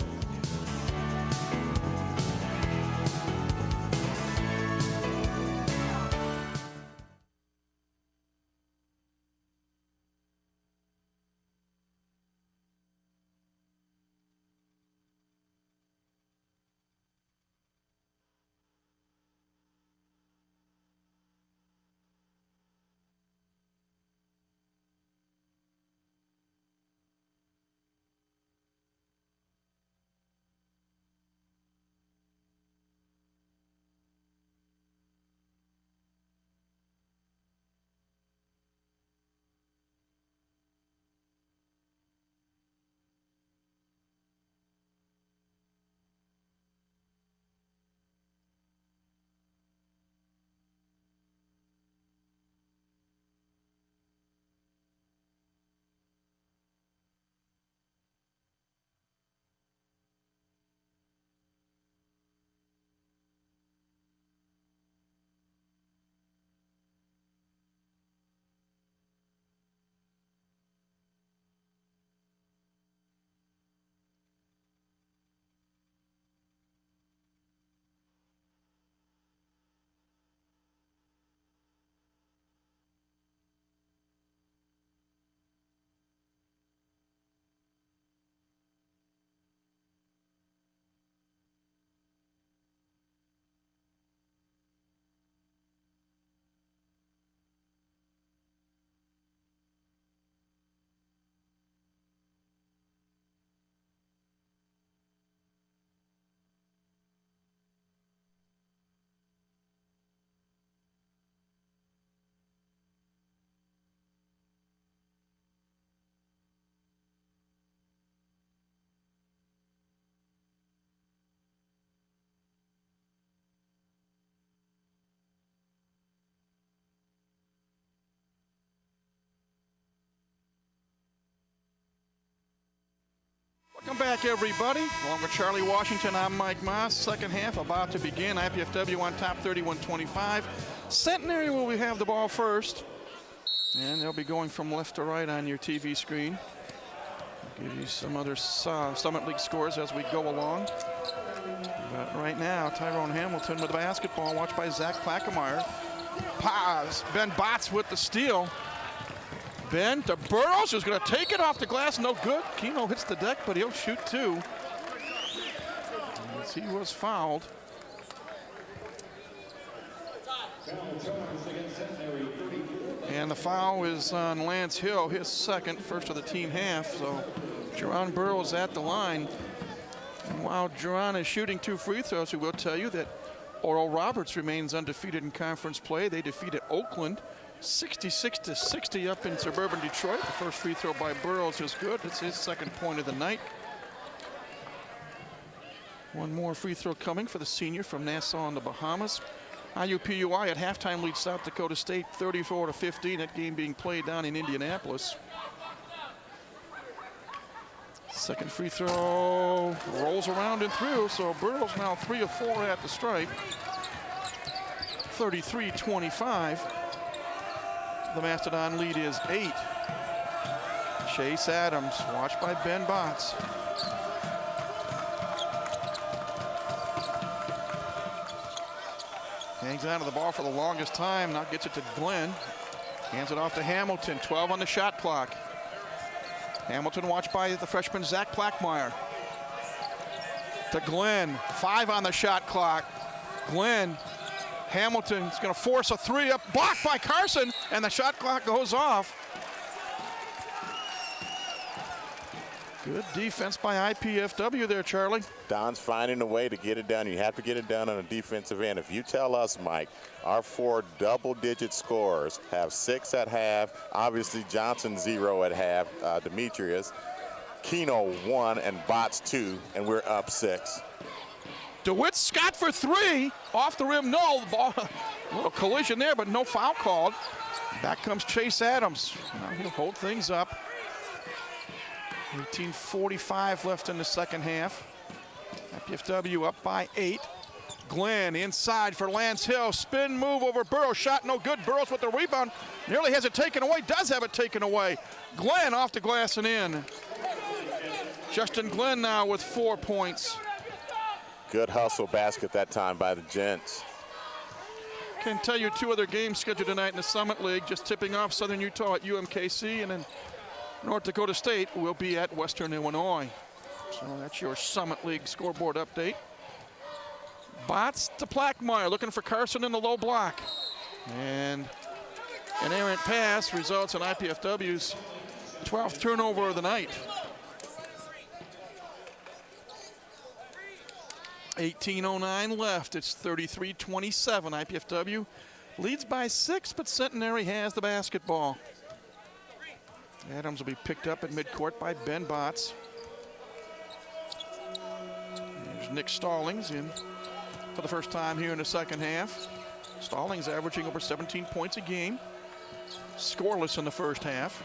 back, everybody. Along with Charlie Washington, I'm Mike Moss. Second half about to begin. IPFW on top 31-25. Centenary will have the ball first. And they'll be going from left to right on your TV screen. I'll give you some other Summit League scores as we go along. But right now, Tyrone Hamilton with the basketball, watched by Zach Plaquemire. Ben Botts with the steal. Ben to Burrows, who's going to take it off the glass. No good. Keno hits the deck, but he'll shoot two. As he was fouled. And the foul is on Lance Hill, his second, first of the team half. So Jerron Burrows at the line. And while Jerron is shooting two free throws, we will tell you that Oral Roberts remains undefeated in conference play. They defeated Oakland 66-60 up in suburban Detroit. The first free throw by Burrows is good. It's his second point of the night. One more free throw coming for the senior from Nassau in the Bahamas. IUPUI at halftime leads South Dakota State 34-15. That game being played down in Indianapolis. Second free throw rolls around and through, so Burrows now 3 of 4 at the stripe. 33-25. The Mastodon lead is 8. Chase Adams, watched by Ben Botts. Hangs out of the ball for the longest time, now gets it to Glenn. Hands it off to Hamilton, 12 on the shot clock. Hamilton watched by the freshman Zach Plaquemire. To Glenn, 5 on the shot clock. Glenn, Hamilton's gonna force a three up, blocked by Carson, and the shot clock goes off. Good defense by IPFW there, Charlie. Don's finding a way to get it done. You have to get it done on a defensive end. If you tell us, Mike, our 4 double-digit scorers have 6 at half, obviously Johnson 0 at half, Demetrius, Keno 1, and Botts 2, and we're up 6. DeWitt Scott for 3, off the rim, no. The ball, a little collision there, but no foul called. Back comes Chase Adams. Now he'll hold things up. 18:45 left in the second half. IPFW up by 8. Glenn inside for Lance Hill. Spin move over Burrows. Shot no good. Burrows with the rebound. Nearly has it taken away. Does have it taken away. Glenn off the glass and in. Justin Glenn now with 4 points. Good hustle basket that time by the Gents. Can tell you 2 other games scheduled tonight in the Summit League. Just tipping off Southern Utah at UMKC, and then North Dakota State will be at Western Illinois. So that's your Summit League scoreboard update. Botts to Plaquemire, looking for Carson in the low block. And an errant pass results in IPFW's 12th turnover of the night. 18:09 left. It's 33-27. IPFW leads by 6, but Centenary has the basketball. Adams will be picked up at midcourt by Ben Botts. There's Nick Stallings in for the first time here in the second half. Stallings averaging over 17 points a game. Scoreless in the first half.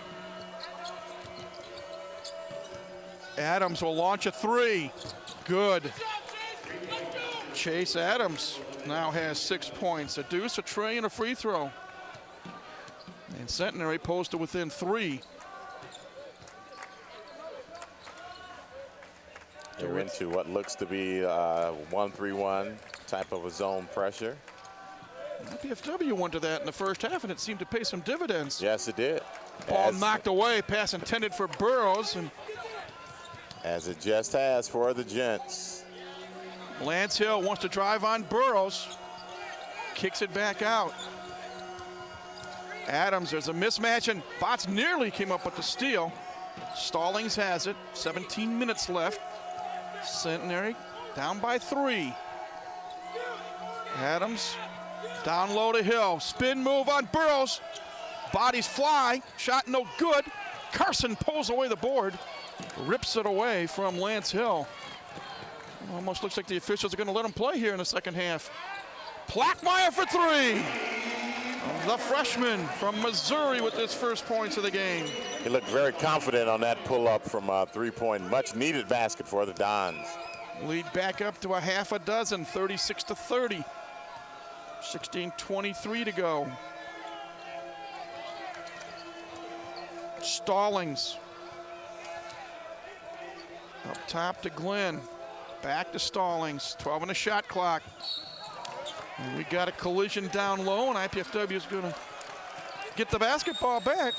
Adams will launch a 3. Good. Chase Adams now has 6 points. A deuce, a tray, and a free throw. And Centenary posted within 3. They're into what looks to be 1-3-1 type of a zone pressure. IPFW went to that in the first half, and it seemed to pay some dividends. Yes, it did. Ball knocked away, pass intended for Burrows. And as it just has for the Gents. Lance Hill wants to drive on Burrows. Kicks it back out. Adams, there's a mismatch, and Botts nearly came up with the steal. Stallings has it, 17 minutes left. Centenary down by 3. Adams down low to Hill. Spin move on Burrows. Bodies fly. Shot no good. Carson pulls away the board. Rips it away from Lance Hill. Almost looks like the officials are going to let him play here in the second half. Plaquemire for 3. The freshman from Missouri with his first points of the game. He looked very confident on that pull-up from a three-point, much-needed basket for the Dons. Lead back up to a half a dozen, 36-30. 16:23 to go. Stallings. Up top to Glenn. Back to Stallings. 12 on the shot clock. And we got a collision down low, and IPFW is going to get the basketball back.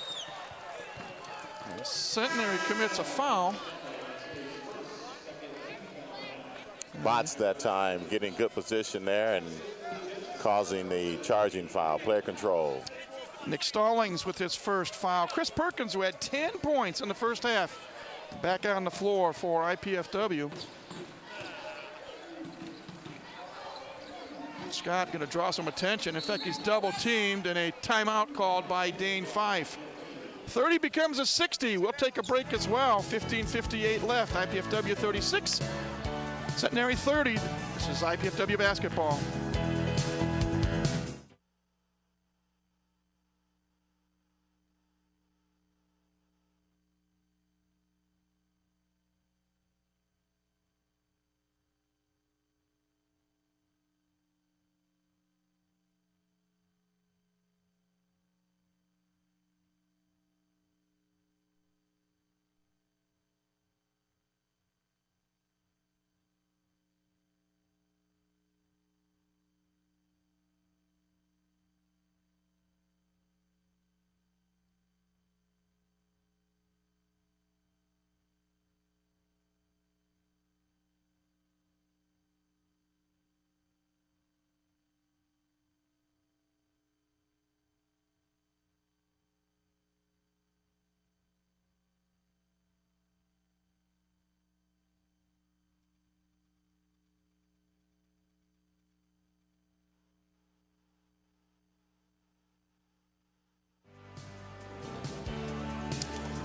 And Centenary commits a foul. Bots that time, getting good position there and causing the charging foul, player control. Nick Stallings with his first foul. Chris Perkins, who had 10 points in the first half, back on the floor for IPFW. Scott going to draw some attention. In fact, he's double teamed and a timeout called by Dane Fife. 30 becomes a 60. We'll take a break as well. 15:58 left. IPFW 36, Centenary 30. This is IPFW basketball.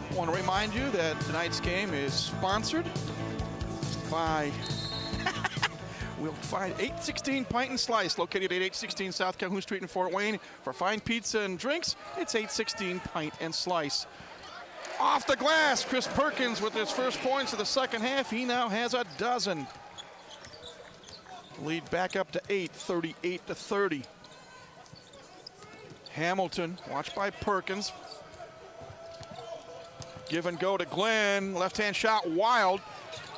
I want to remind you that tonight's game is sponsored by we'll find 816 Pint and Slice, located at 816 South Calhoun Street in Fort Wayne. For fine pizza and drinks, it's 816 Pint and Slice. Off the glass, Chris Perkins with his first points of the second half. He now has a dozen. Lead back up to 8, 38-30. Hamilton, watched by Perkins. Give and go to Glenn. Left-hand shot wild.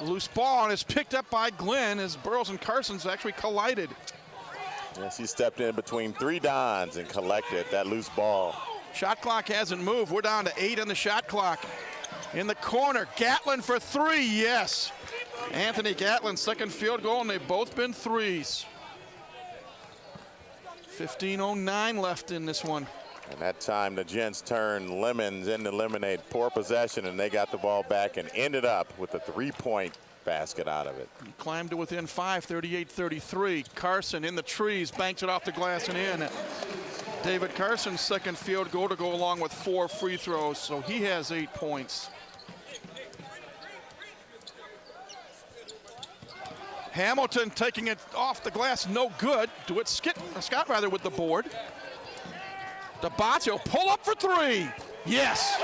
Loose ball, and it's picked up by Glenn as Burrows and Carson's actually collided. Yes, he stepped in between three Dons and collected that loose ball. Shot clock hasn't moved. We're down to 8 on the shot clock. In the corner, Gatlin for 3, yes. Anthony Gatlin's second field goal, and they've both been threes. 15:09 left in this one. And that time the Gents turned lemons into lemonade. Poor possession, and they got the ball back and ended up with a three-point basket out of it. He climbed to within 5, 38-33. Carson in the trees, banks it off the glass and in. David Carson's second field goal to go along with 4 free throws, so he has 8 points. Hamilton taking it off the glass, no good. Scott rather with the board. DeBaccio pull up for 3. Yes.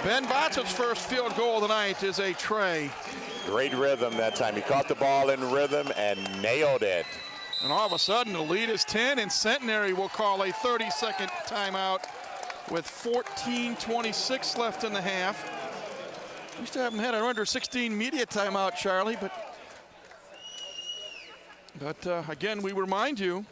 Ben Baccio's first field goal of the night is a tray. Great rhythm that time. He caught the ball in rhythm and nailed it. And all of a sudden the lead is 10, and Centenary will call a 30-second timeout with 14:26 left in the half. We still haven't had our under 16 media timeout, Charlie, but again, we remind you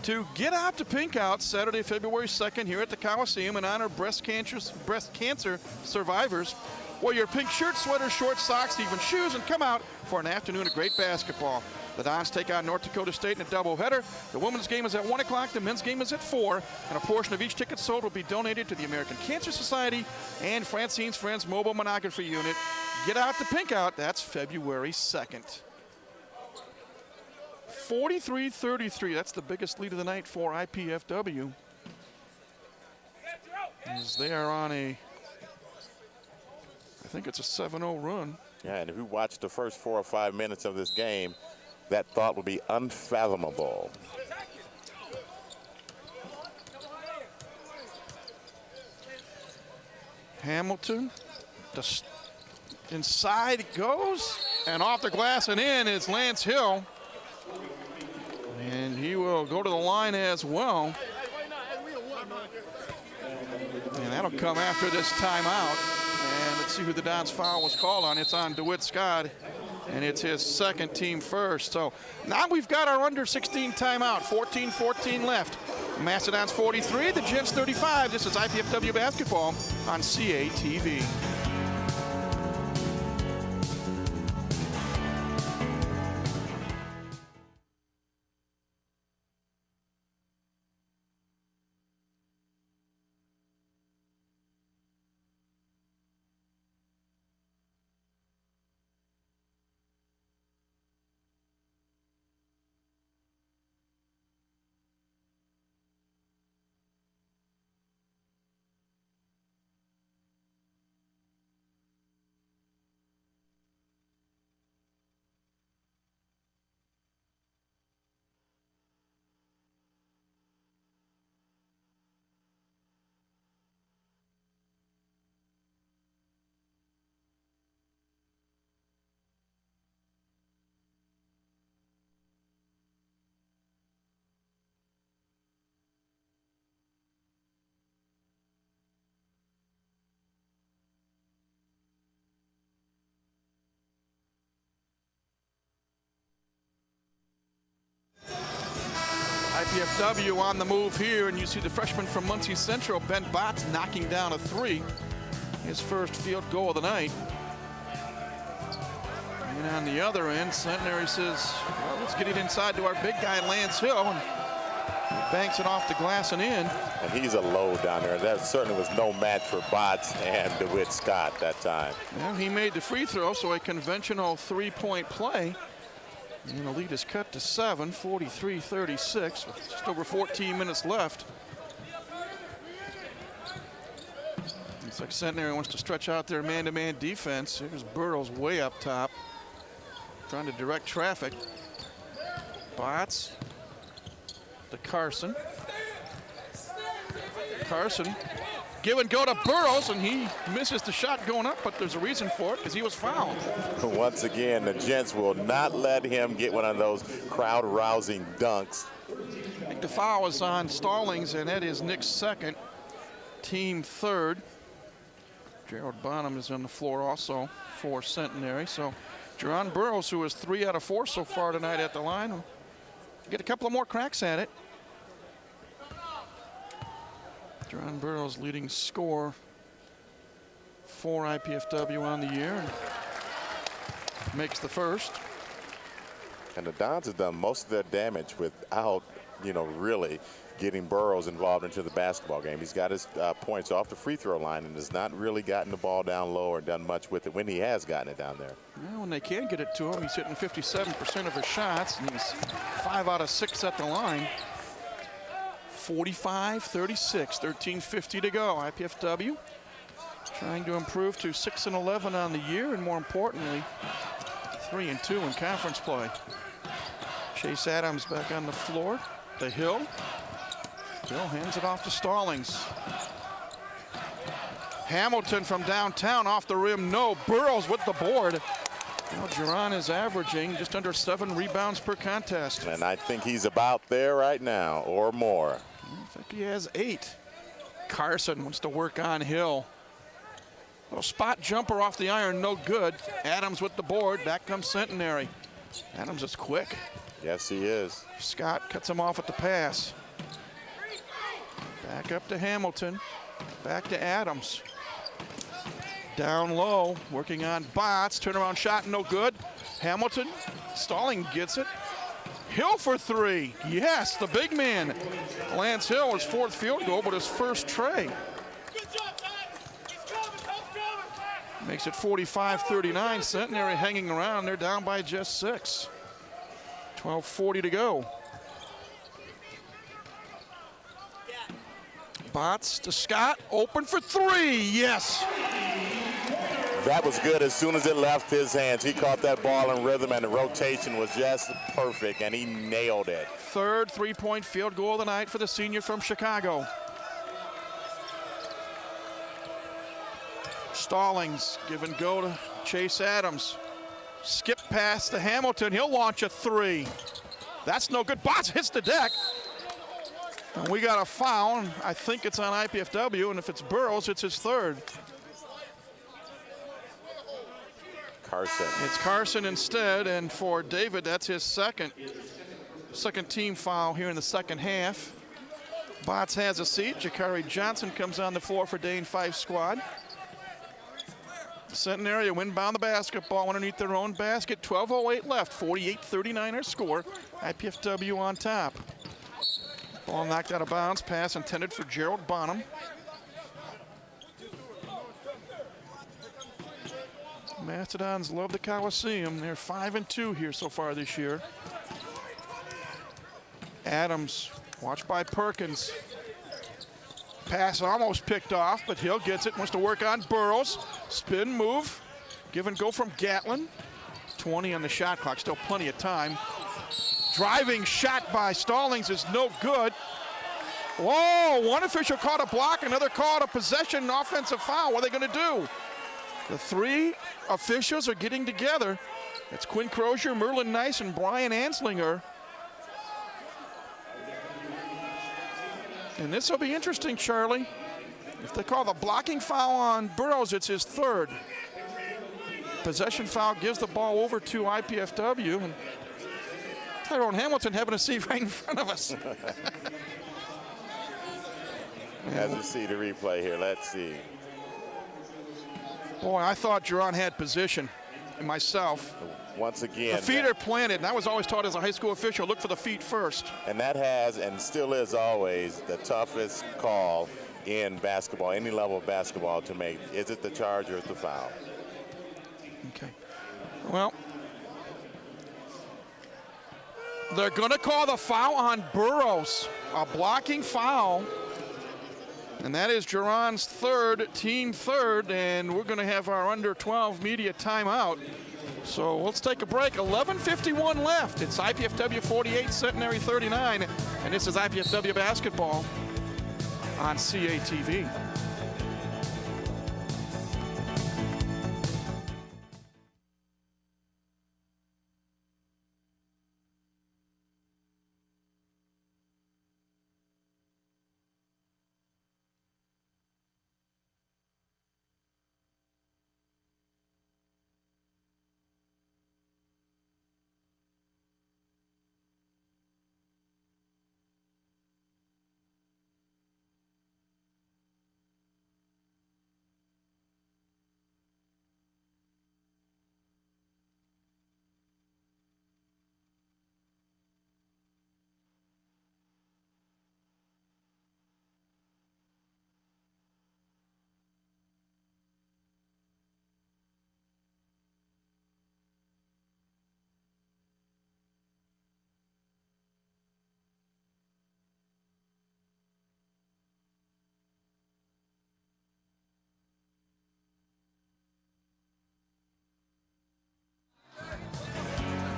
to get out to Pink Out Saturday, February 2nd here at the Coliseum in honor of breast cancer survivors. Wear your pink shirt, sweater, shorts, socks, even shoes, and come out for an afternoon of great basketball. The Dons take on North Dakota State in a doubleheader. The women's game is at 1 o'clock, the men's game is at 4, and a portion of each ticket sold will be donated to the American Cancer Society and Francine's Friends Mobile Monography Unit. Get out to Pink Out, that's February 2nd. 43-33, that's the biggest lead of the night for IPFW. As they are on I think it's a 7-0 run. Yeah, and if you watch the first 4 or 5 minutes of this game, that thought would be unfathomable. Hamilton, inside it goes, and off the glass and in is Lance Hill. And he will go to the line as well. And that'll come after this timeout. And let's see who the Dons foul was called on. It's on DeWitt Scott, and it's his second, team first. So now we've got our under 16 timeout, 14-14 left. Mastodons 43, the Gents 35. This is IPFW basketball on CATV. IPFW on the move here, and you see the freshman from Muncie Central, Ben Botts, knocking down a three. His first field goal of the night. And on the other end, Centenary says, well, let's get it inside to our big guy, Lance Hill. And he banks it off the glass and in. And he's a load down there. That certainly was no match for Botts and DeWitt Scott that time. Well, he made the free throw, so a conventional three-point play. And the lead is cut to 7, 43-36, with just over 14 minutes left. Looks like Centenary wants to stretch out their man-to-man defense. Here's Burrows way up top, trying to direct traffic. Botts to Carson. Carson, give and go to Burrows, and he misses the shot going up, but there's a reason for it, because he was fouled. Once again, the Gents will not let him get one of those crowd-rousing dunks. I think the foul is on Stallings, and that is Nick's second, team third. Gerald Bonham is on the floor also for Centenary. So Jerron Burrows, who is 3 out of 4 so far tonight at the line, will get a couple of more cracks at it. Jerron Burrows, leading scorer for IPFW on the year, and makes the first. And the Dons have done most of their damage without, really getting Burrows involved into the basketball game. He's got his points off the free throw line and has not really gotten the ball down low or done much with it when he has gotten it down there. Well, when they can get it to him, he's hitting 57% of his shots, and he's 5 out of 6 at the line. 45-36, 13:50 to go. IPFW trying to improve to 6-11 on the year, and more importantly, 3-2 in conference play. Chase Adams back on the floor. To Hill. Hill hands it off to Stallings. Hamilton from downtown off the rim. No. Burrows with the board. Well, Jerron is averaging just under 7 rebounds per contest. And I think he's about there right now or more. I think he has 8. Carson wants to work on Hill. Little spot jumper off the iron, no good. Adams with the board. Back comes Centenary. Adams is quick. Yes, he is. Scott cuts him off at the pass. Back up to Hamilton. Back to Adams. Down low, working on Botts. Turnaround shot, no good. Hamilton, Stalling gets it. Hill for 3. Yes, the big man. Lance Hill, his 4th field goal, but his first tray. Makes it 45-39. Centenary hanging around. They're down by just 6. 12:40 to go. Botts to Scott, open for 3. Yes. That was good as soon as it left his hands. He caught that ball in rhythm, and the rotation was just perfect, and he nailed it. 3rd three-point field goal of the night for the senior from Chicago. Stallings give and go to Chase Adams. Skip pass to Hamilton. He'll launch a three. That's no good. Bots hits the deck. And we got a foul. I think it's on IPFW, and if it's Burrows, it's his third. Carson. It's Carson instead, and for David, that's his second team foul here in the second half. Bots has a seat. Jakari Johnson comes on the floor for Dane Fife squad. Centenary will inbound the basketball underneath their own basket. 12:08 left, 48-39 our score. IPFW on top. Ball knocked out of bounds, pass intended for Gerald Bonham. Mastodons love the Coliseum. They're 5-2 here so far this year. Adams, watched by Perkins. Pass almost picked off, but Hill gets it, wants to work on Burrows. Spin move, give and go from Gatlin. 20 on the shot clock, still plenty of time. Driving shot by Stallings is no good. Whoa, one official caught a block, another called a possession offensive foul. What are they gonna do? The three officials are getting together. It's Quinn Crozier, Merlin Nice, and Brian Anslinger. And this will be interesting, Charlie. If they call the blocking foul on Burrows, it's his third. Possession foul gives the ball over to IPFW. And Tyrone Hamilton having a seat right in front of us. As we see the replay here, let's see. Boy, I thought Jerron had position myself. Once again, the feet are planted, and I was always taught as a high school official, look for the feet first. And that has and still is always the toughest call in basketball, any level of basketball to make. Is it the charge or is it the foul? Okay. Well, they're going to call the foul on Burrows, a blocking foul. And that is Jerron's third, team third, and we're going to have our under 12 media timeout. So let's take a break. 11:51 left. It's IPFW 48, Centenary 39, and this is IPFW basketball on CATV.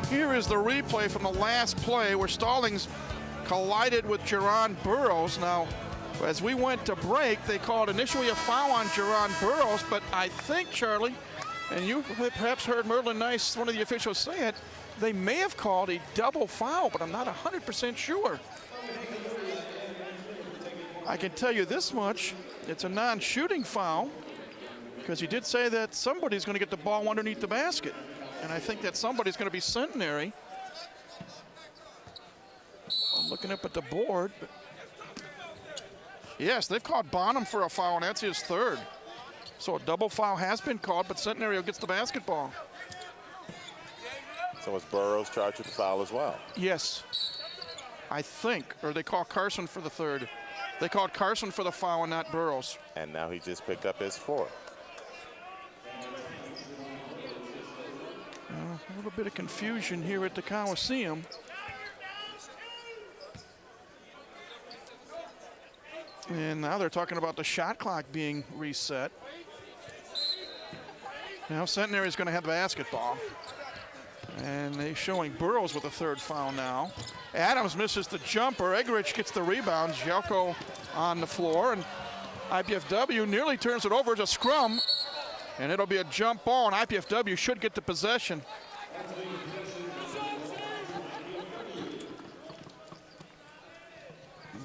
Here is the replay from the last play where Stallings collided with Jerron Burrows. Now, as we went to break, they called initially a foul on Jerron Burrows, but I think, Charlie, and you perhaps heard Merlin Nice, one of the officials, say it, they may have called a double foul, but I'm not 100% sure. I can tell you this much, it's a non-shooting foul, because he did say that somebody's going to get the ball underneath the basket. And I think that somebody's going to be Centenary. I'm looking up at the board. But yes, they've called Bonham for a foul, and that's his third. So a double foul has been called, but Centenary gets the basketball. So was Burrows charged with the foul as well? Yes, I think. Or they call Carson for the third. They called Carson for the foul and not Burrows. And now he just picked up his fourth. A little bit of confusion here at the Coliseum. And now they're talking about the shot clock being reset. Now Centenary is going to have the basketball. And they're showing Burrows with a third foul now. Adams misses the jumper. Egerich gets the rebound. Jelko on the floor. And IPFW nearly turns it over. It's a scrum. And it'll be a jump ball, and IPFW should get the possession.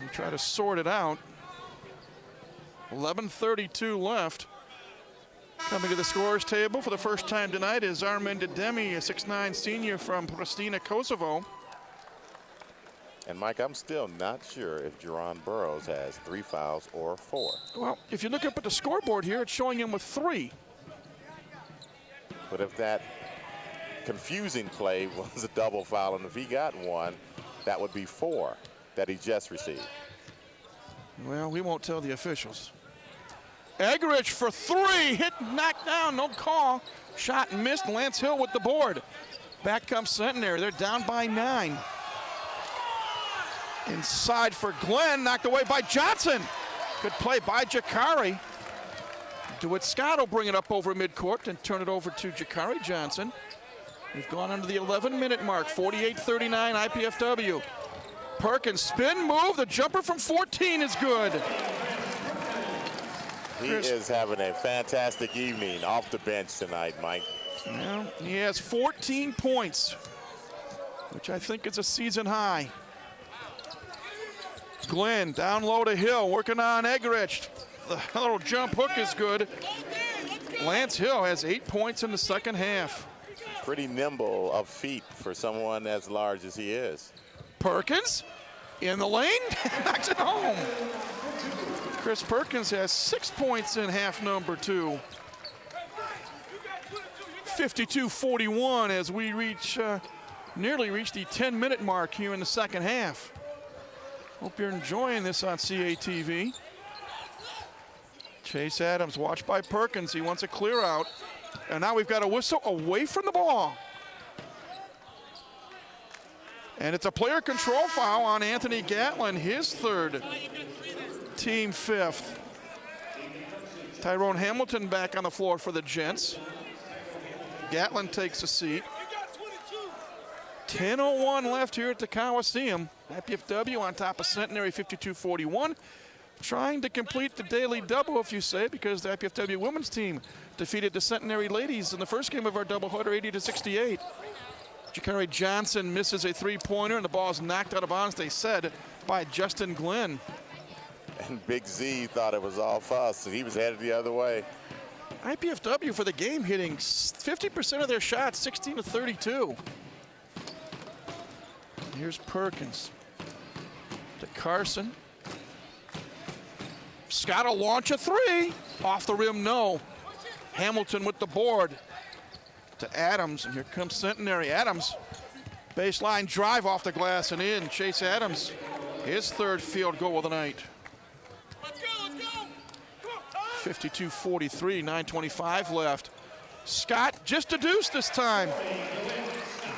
We try to sort it out. 11:32 left. Coming to the scorers table for the first time tonight is Armin Dedemi, a 6'9" senior from Pristina, Kosovo. And Mike, I'm still not sure if Jerron Burroughs has 3 fouls or 4. Well, if you look up at the scoreboard here, it's showing him with 3. But if that confusing play was a double foul, and if he got 1, that would be 4 that he just received. Well, we won't tell the officials. Egerich for 3, hit, knocked down, no call. Shot missed, Lance Hill with the board. Back comes Centenary, they're down by 9. Inside for Glenn, knocked away by Johnson. Good play by Jakari. DeWitt Scott will bring it up over midcourt and turn it over to Jakari Johnson. We've gone under the 11-minute mark, 48-39 IPFW. Perkins, spin move, the jumper from 14 is good. He is having a fantastic evening off the bench tonight, Mike. Well, he has 14 points, which I think is a season high. Glenn down low to Hill, working on Egerich. The little jump hook is good. Lance Hill has 8 points in the second half. Pretty nimble of feet for someone as large as he is. Perkins in the lane, knocks it home. Chris Perkins has 6 points in half number 2. 52-41 as we nearly reach the 10-minute mark here in the second half. Hope you're enjoying this on CATV. Chase Adams watched by Perkins. He wants a clear out. And now we've got a whistle away from the ball. And it's a player control foul on Anthony Gatlin, his 3rd, team 5th. Tyrone Hamilton back on the floor for the Gents. Gatlin takes a seat. 10:01 left here at the Coliseum. IPFW on top of Centenary, 52-41. Trying to complete the daily double, if you say, because the IPFW women's team defeated the Centenary ladies in the first game of our doubleheader, 80-68. Jakari Johnson misses a 3-pointer, and the ball is knocked out of bounds, they said, by Justin Glenn. And Big Z thought it was all fuss, so he was headed the other way. IPFW for the game hitting 50% of their shots, 16-32. Here's Perkins to Carson. Scott will launch a 3. Off the rim, no. Hamilton with the board to Adams, and here comes Centenary. Adams, baseline drive off the glass and in. Chase Adams, his 3rd field goal of the night. 52-43, 9:25 left. Scott just a deuce this time.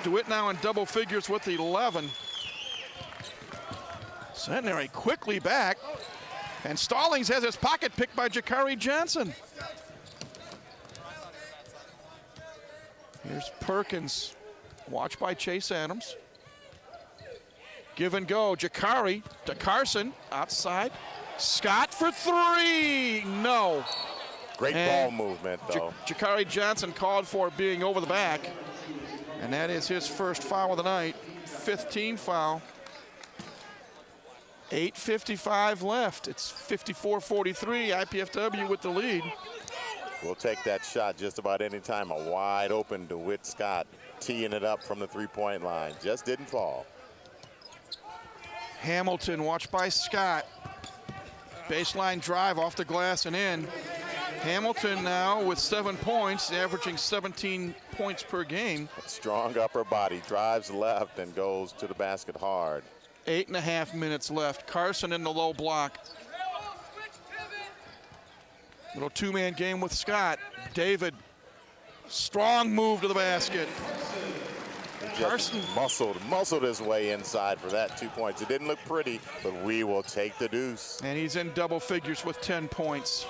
DeWitt now in double figures with 11. Centenary quickly back. And Stallings has his pocket picked by Jakari Johnson. Here's Perkins, watched by Chase Adams. Give and go, Jakari to Carson, outside. Scott for 3, no. Great ball movement, though. Jakari Johnson called for being over the back. And that is his 1st foul of the night, 5th team foul. 8:55 left. It's 54-43, IPFW with the lead. We'll take that shot just about any time. A wide open DeWitt Scott teeing it up from the 3-point line. Just didn't fall. Hamilton watched by Scott. Baseline drive off the glass and in. Hamilton now with 7 points, averaging 17 points per game. Strong upper body, drives left and goes to the basket hard. 8.5 minutes left. Carson in the low block. Little 2-man game with Scott. David, strong move to the basket. Carson muscled his way inside for that 2 points. It didn't look pretty, but we will take the deuce. And he's in double figures with 10 points.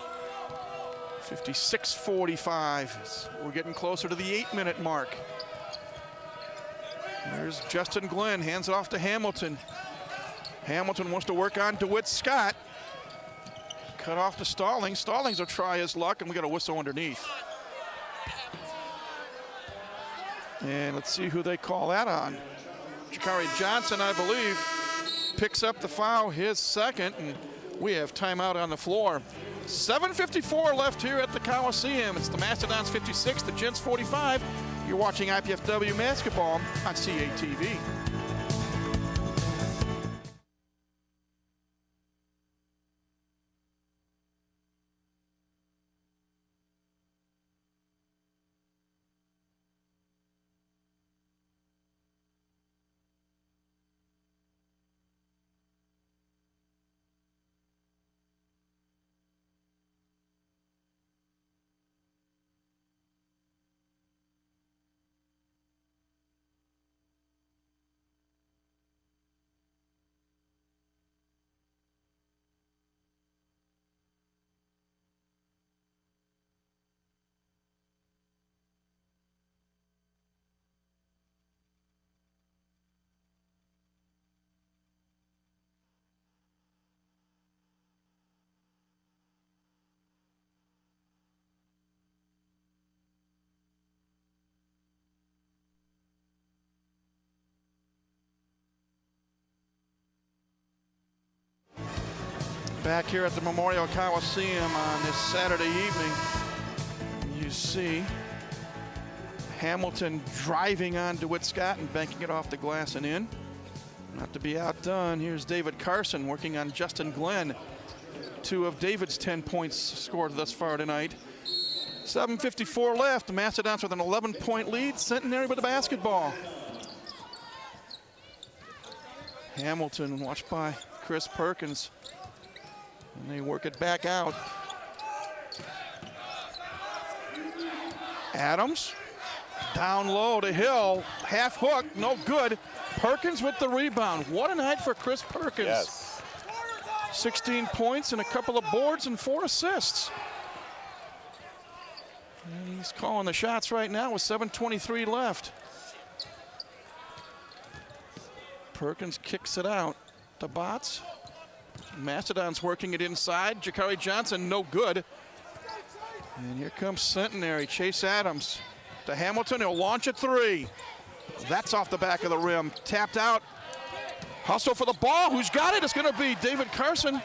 56-45. We're getting closer to the 8-minute mark. There's Justin Glenn, hands it off to Hamilton. Hamilton wants to work on DeWitt Scott. Cut off to Stallings. Stallings will try his luck, and we got a whistle underneath. And let's see who they call that on. Jakari Johnson, I believe, picks up the foul, his second, and we have timeout on the floor. 7:54 left here at the Coliseum. It's the Mastodons 56, the Gents 45. You're watching IPFW basketball on CATV. Back here at the Memorial Coliseum on this Saturday evening, you see Hamilton driving on DeWitt Scott and banking it off the glass and in. Not to be outdone, here's David Carson working on Justin Glenn. 2 of David's 10 points scored thus far tonight. 7:54 left, the Mastodons with an 11-point lead, Centenary with the basketball. Hamilton watched by Chris Perkins. And they work it back out. Adams, down low to Hill, half hook, no good. Perkins with the rebound. What a night for Chris Perkins. Yes. 16 points and a couple of boards and 4 assists. And he's calling the shots right now with 7:23 left. Perkins kicks it out to Botts. Mastodons working it inside. Jakari Johnson, no good. And here comes Centenary. Chase Adams to Hamilton. He'll launch a 3. That's off the back of the rim. Tapped out. Hustle for the ball. Who's got it? It's going to be David Carson.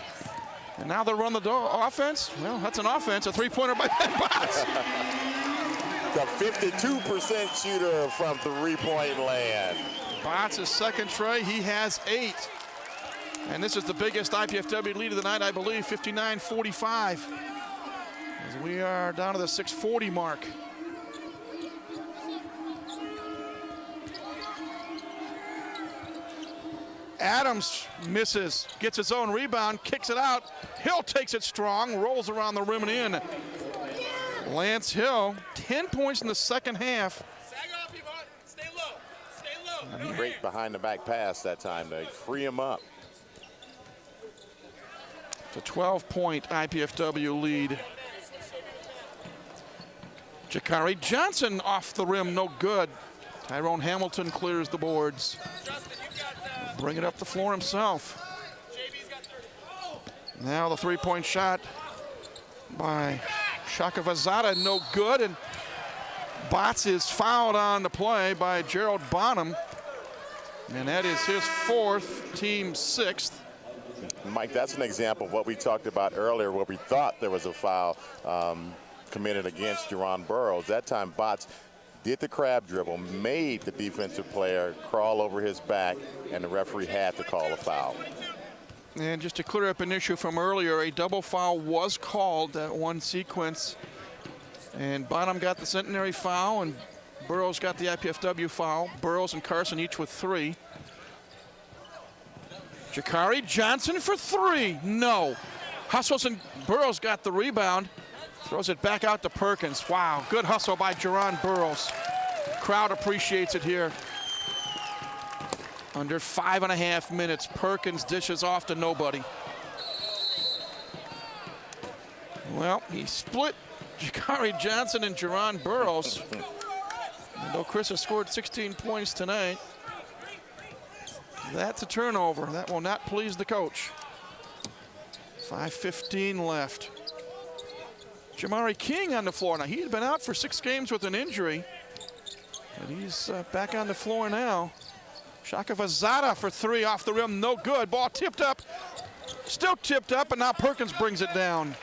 And now they'll run the offense. Well, that's an offense. A 3-pointer by Ben Botts. The 52% shooter from three-point land. Botts' second try. He has 8. And this is the biggest IPFW lead of the night, I believe, 59-45. As we are down to the 6:40 mark. Adams misses, gets his own rebound, kicks it out. Hill takes it strong, rolls around the rim and in. Lance Hill, 10 points in the second half. Sag off, Yvonne. Stay low. Stay low. Great behind-the-back pass that time to free him up. It's a 12-point IPFW lead. Jakari Johnson off the rim, no good. Tyrone Hamilton clears the boards. Bring it up the floor himself. Now the 3-point shot by Shaka Vazada, no good. And Botts is fouled on the play by Gerald Bonham. And that is his 4th, team 6th. Mike, that's an example of what we talked about earlier, where we thought there was a foul committed against Jerron Burroughs. That time, Botts did the crab dribble, made the defensive player crawl over his back, and the referee had to call a foul. And just to clear up an issue from earlier, a double foul was called that one sequence. And Bonham got the Centenary foul, and Burroughs got the IPFW foul. Burroughs and Carson each with 3. Jakari Johnson for 3. No. Hustles and Burroughs got the rebound. Throws it back out to Perkins. Wow, good hustle by Jerron Burroughs. Crowd appreciates it here. Under 5.5 minutes, Perkins dishes off to nobody. Well, he split Jakari Johnson and Jerron Burroughs. And though Chris has scored 16 points tonight, that's a turnover. That will not please the coach. 5:15 left. Jamari King on the floor. Now, he had been out for 6 games with an injury. And he's back on the floor now. Shakavazada for three off the rim, no good. Ball tipped up, still tipped up, and now Perkins brings it down.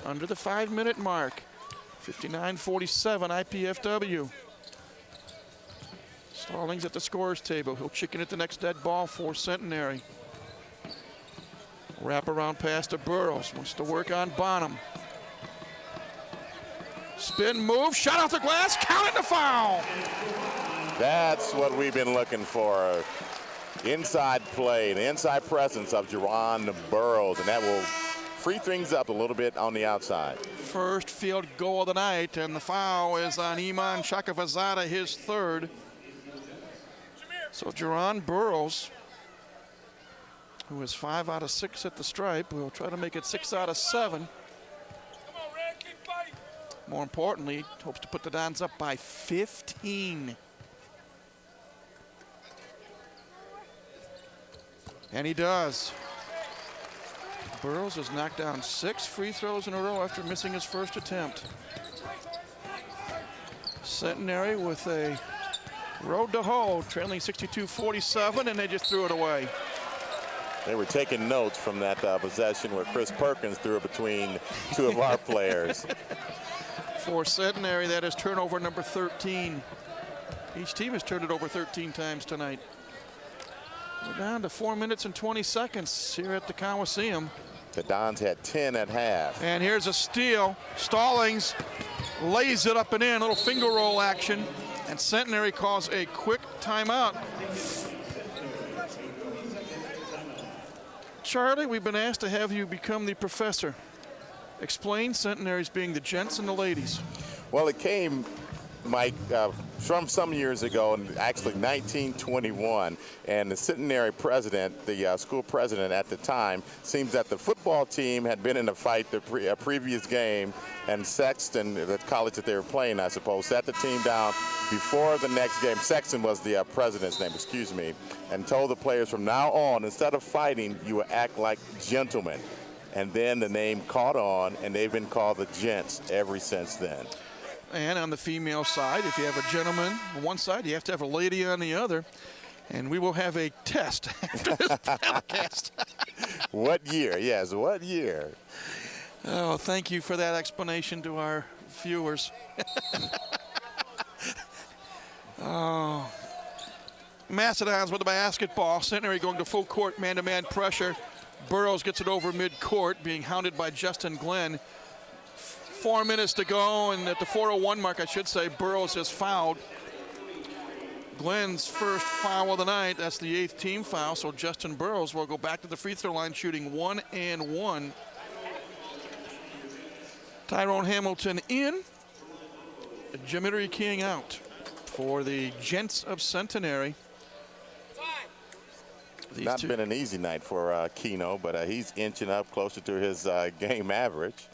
Under the 5-minute mark, 59-47 IPFW. Stallings at the scorer's table. He'll chicken at the next dead ball for Centenary. Wrap around pass to Burrows. Wants to work on Bonham. Spin move, shot off the glass, counted the foul. That's what we've been looking for. Inside play, the inside presence of Jerron Burrows, and that will free things up a little bit on the outside. First field goal of the night, and the foul is on Iman Shakavazada, his third. So Jerron Burrows, who is 5 out of 6 at the stripe, will try to make it 6 out of 7. More importantly, hopes to put the Dons up by 15. And he does. Burrows has knocked down 6 free throws in a row after missing his first attempt. Centenary with a road to hoe, trailing 62-47, and they just threw it away. They were taking notes from that possession where Chris Perkins threw it between two of our players. For Centenary, that is turnover number 13. Each team has turned it over 13 times tonight. We're down to 4 minutes and 20 seconds here at the Coliseum. The Dons had 10 at half. And here's a steal. Stallings lays it up and in, little finger roll action. And Centenary calls a quick timeout. Charlie, we've been asked to have you become the professor. Explain Centenary's being the gents and the ladies. Well, it came, Mike, from some years ago, actually 1921, and the Centenary president, the school president at the time, seems that the football team had been in a fight the previous game, and Sexton, the college that they were playing, I suppose, sat the team down before the next game. Sexton was the president's name, excuse me, and told the players from now on, instead of fighting, you will act like gentlemen. And then the name caught on, and they've been called the Gents ever since then. And on the female side, if you have a gentleman on one side, you have to have a lady on the other. And we will have a test after this podcast. What year? Yes, what year? Oh, thank you for that explanation to our viewers. Oh. Mastodons with the basketball. Centenary going to full court man-to-man pressure. Burrows gets it over mid-court, being hounded by Justin Glenn. 4 minutes to go, and at the 4:01 mark, I should say, Burrows is fouled. Glenn's first foul of the night. That's the 8th team foul, so Justin Burrows will go back to the free throw line shooting 1 and 1. Tyrone Hamilton in. Jimmy King out for the Gents of Centenary. Not been an easy night for Keno, but he's inching up closer to his game average.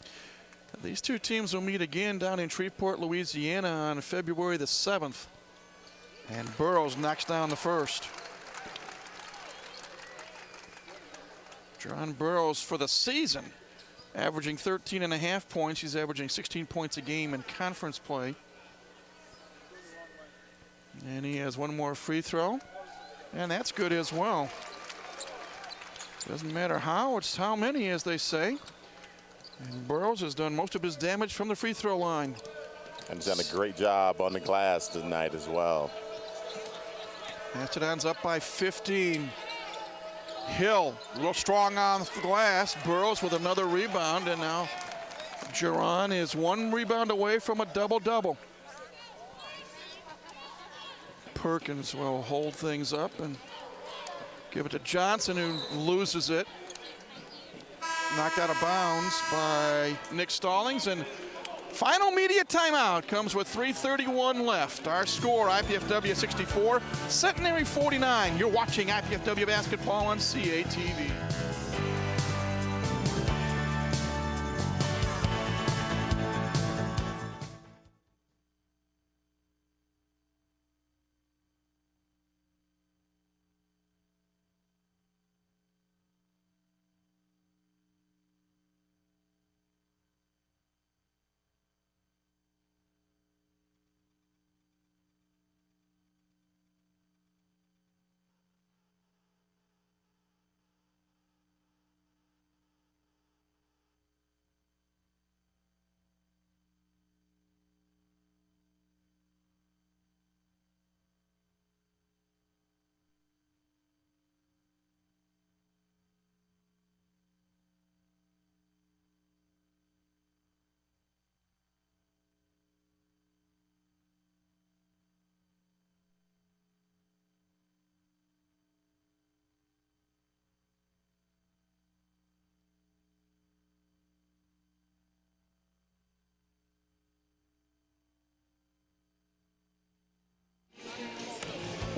These two teams will meet again down in Shreveport, Louisiana on February the 7th. And Burrows knocks down the first. Jerron Burrows for the season, averaging 13.5 points. He's averaging 16 points a game in conference play. And he has one more free throw. And that's good as well. Doesn't matter how, it's how many, as they say. And Burrows has done most of his damage from the free throw line. And he's done a great job on the glass tonight as well. Mastodons up by 15. Hill, a little strong on the glass. Burrows with another rebound, and now Jerron is one rebound away from a double-double. Perkins will hold things up and give it to Johnson, who loses it. Knocked out of bounds by Nick Stallings, and final media timeout comes with 3:31 left. Our score, IPFW 64, Centenary 49. You're watching IPFW basketball on CATV.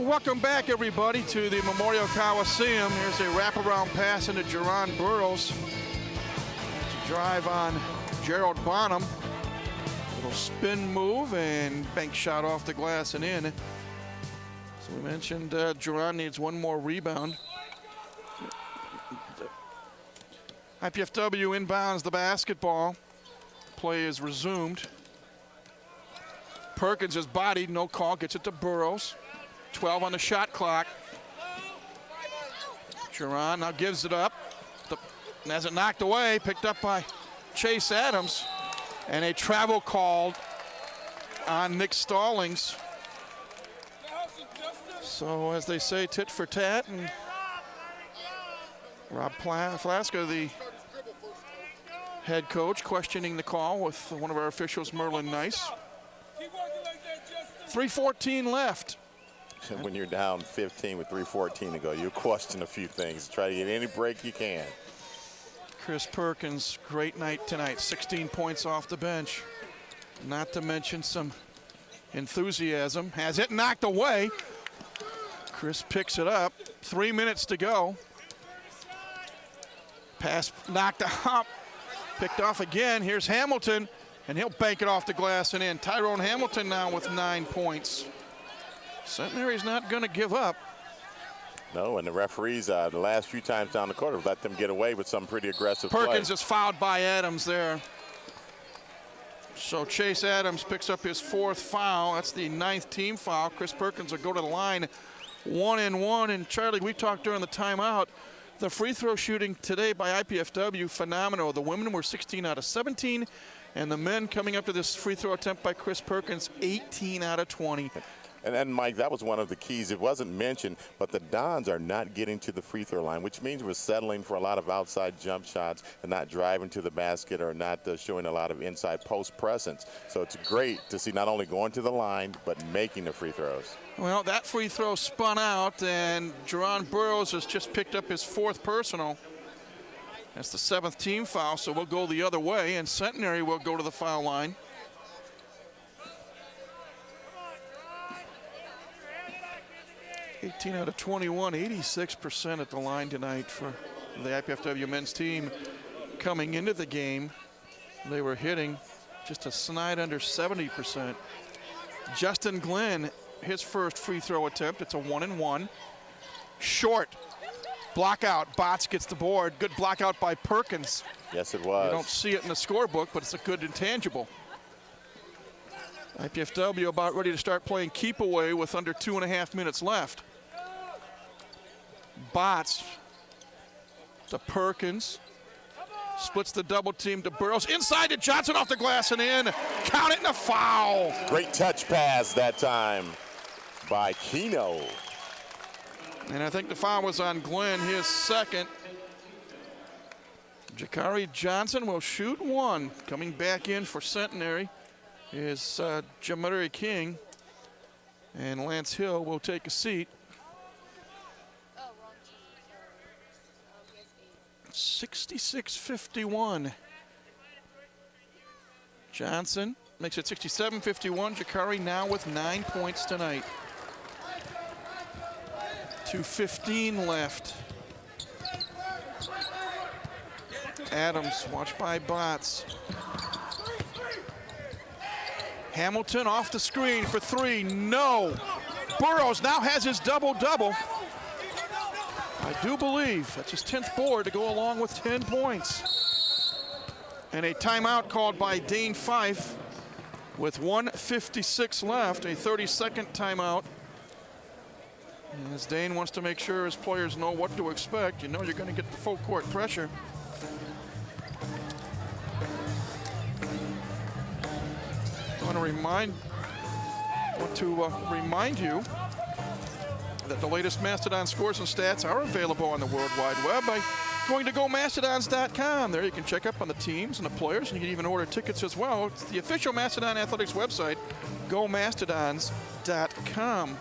Welcome back, everybody, to the Memorial Coliseum. Here's a wraparound pass into Jerron Burrows to drive on Gerald Bonham. Little spin move and bank shot off the glass and in. So we mentioned Jerron needs one more rebound. IPFW inbounds the basketball. Play is resumed. Perkins is bodied, no call, gets it to Burrows. 12 on the shot clock. Jerron now gives it up. Has it knocked away, picked up by Chase Adams. And a travel called on Nick Stallings. So as they say, tit for tat. And Rob Flaska, the head coach, questioning the call with one of our officials, Merlin Nice. 3:14 left. When you're down 15 with 3:14 to go, you question a few things. Try to get any break you can. Chris Perkins, great night tonight. 16 points off the bench. Not to mention some enthusiasm. Has it knocked away. Chris picks it up. 3 minutes to go. Pass knocked up. Picked off again. Here's Hamilton, and he'll bank it off the glass and in. Tyrone Hamilton now with 9 points. Centenary's not going to give up. No, and the referees, the last few times down the court, have let them get away with some pretty aggressive Perkins play. is fouled by Adams there. So Chase Adams picks up his 4th foul. That's the 9th team foul. Chris Perkins will go to the line 1-and-1. And Charlie, we talked during the timeout. The free throw shooting today by IPFW, phenomenal. The women were 16 out of 17, and the men coming up to this free throw attempt by Chris Perkins, 18 out of 20. And Mike, that was one of the keys. It wasn't mentioned, but the Dons are not getting to the free throw line, which means we're settling for a lot of outside jump shots and not driving to the basket or not showing a lot of inside post presence. So it's great to see not only going to the line, but making the free throws. Well, that free throw spun out, and Jerron Burrows has just picked up his 4th personal. That's the 7th team foul, so we'll go the other way, and Centenary will go to the foul line. (18 out of 21, 86% at the line tonight for the IPFW men's team. Coming into the game, they were hitting just a snide under 70%. Justin Glenn, his first free throw attempt, it's a 1-and-1. Short, block out, Botts gets the board. Good block out by Perkins. Yes, it was. You don't see it in the scorebook, but it's a good intangible. IPFW about ready to start playing keep away with under 2.5 minutes left. Botts to Perkins. Splits the double team to Burrows. Inside to Johnson, off the glass and in. Count it, and a foul. Great touch pass that time by Keno. And I think the foul was on Glenn, his 2nd. Jakari Johnson will shoot 1. Coming back in for Centenary is Jamari King. And Lance Hill will take a seat. 66-51. Johnson makes it 67-51. Jakari now with 9 points tonight. 2:15 left. Adams, watched by Botts. Hamilton off the screen for 3, no. Burrows now has his double-double. I do believe that's his 10th board to go along with 10 points. And a timeout called by Dane Fife with 1:56 left, a 30-second timeout. As Dane wants to make sure his players know what to expect. You know you're going to get the full court pressure. I want to remind you that the latest Mastodon scores and stats are available on the World Wide Web by going to GoMastodons.com. There you can check up on the teams and the players, and you can even order tickets as well. It's the official Mastodon Athletics website, GoMastodons.com.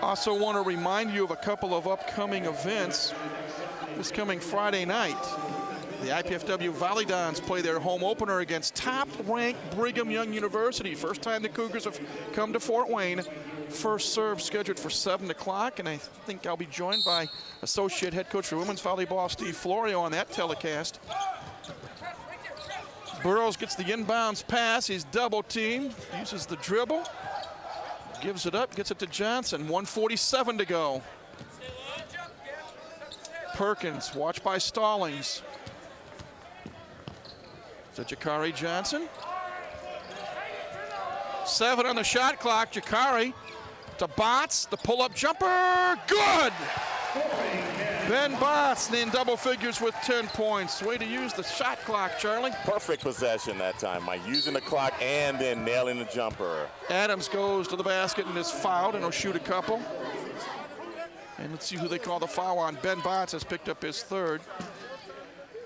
Also want to remind you of a couple of upcoming events this coming Friday night. The IPFW Mastodons play their home opener against top-ranked Brigham Young University. First time the Cougars have come to Fort Wayne. First serve scheduled for 7 o'clock, and I think I'll be joined by Associate Head Coach for Women's Volleyball, Steve Florio, on that telecast. Burrows gets the inbounds pass. He's double-teamed, uses the dribble, gives it up, gets it to Johnson. 1:47 to go. Perkins, watched by Stallings. To Jakari Johnson. 7 on the shot clock. Jakari to Botts. The pull-up jumper. Good! Ben Botts in double figures with 10 points. Way to use the shot clock, Charlie. Perfect possession that time, Mike. Using the clock and then nailing the jumper. Adams goes to the basket and is fouled, and he'll shoot a couple. And let's see who they call the foul on. Ben Botts has picked up his third.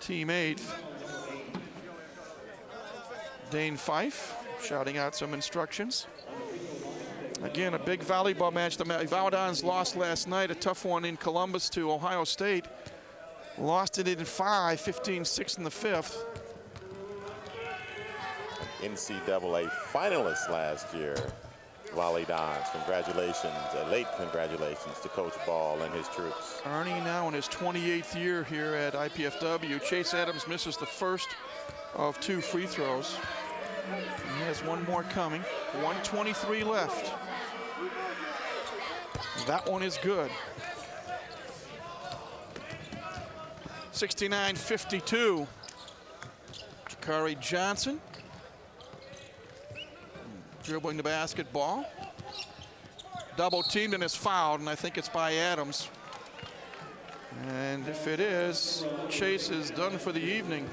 Team 8th. Dane Fife shouting out some instructions. Again, a big volleyball match. The Mastodons lost last night, a tough one in Columbus to Ohio State. Lost it in 5, 15-6 in the 5th. NCAA finalist last year, Mastodons. Congratulations, late congratulations to Coach Ball and his troops. Arnie now in his 28th year here at IPFW. Chase Adams misses the first of 2 free throws. He has one more coming. 1:23 left. That one is good. 69-52. Jakari Johnson dribbling the basketball. Double teamed and is fouled, and I think it's by Adams. And if it is, Chase is done for the evening.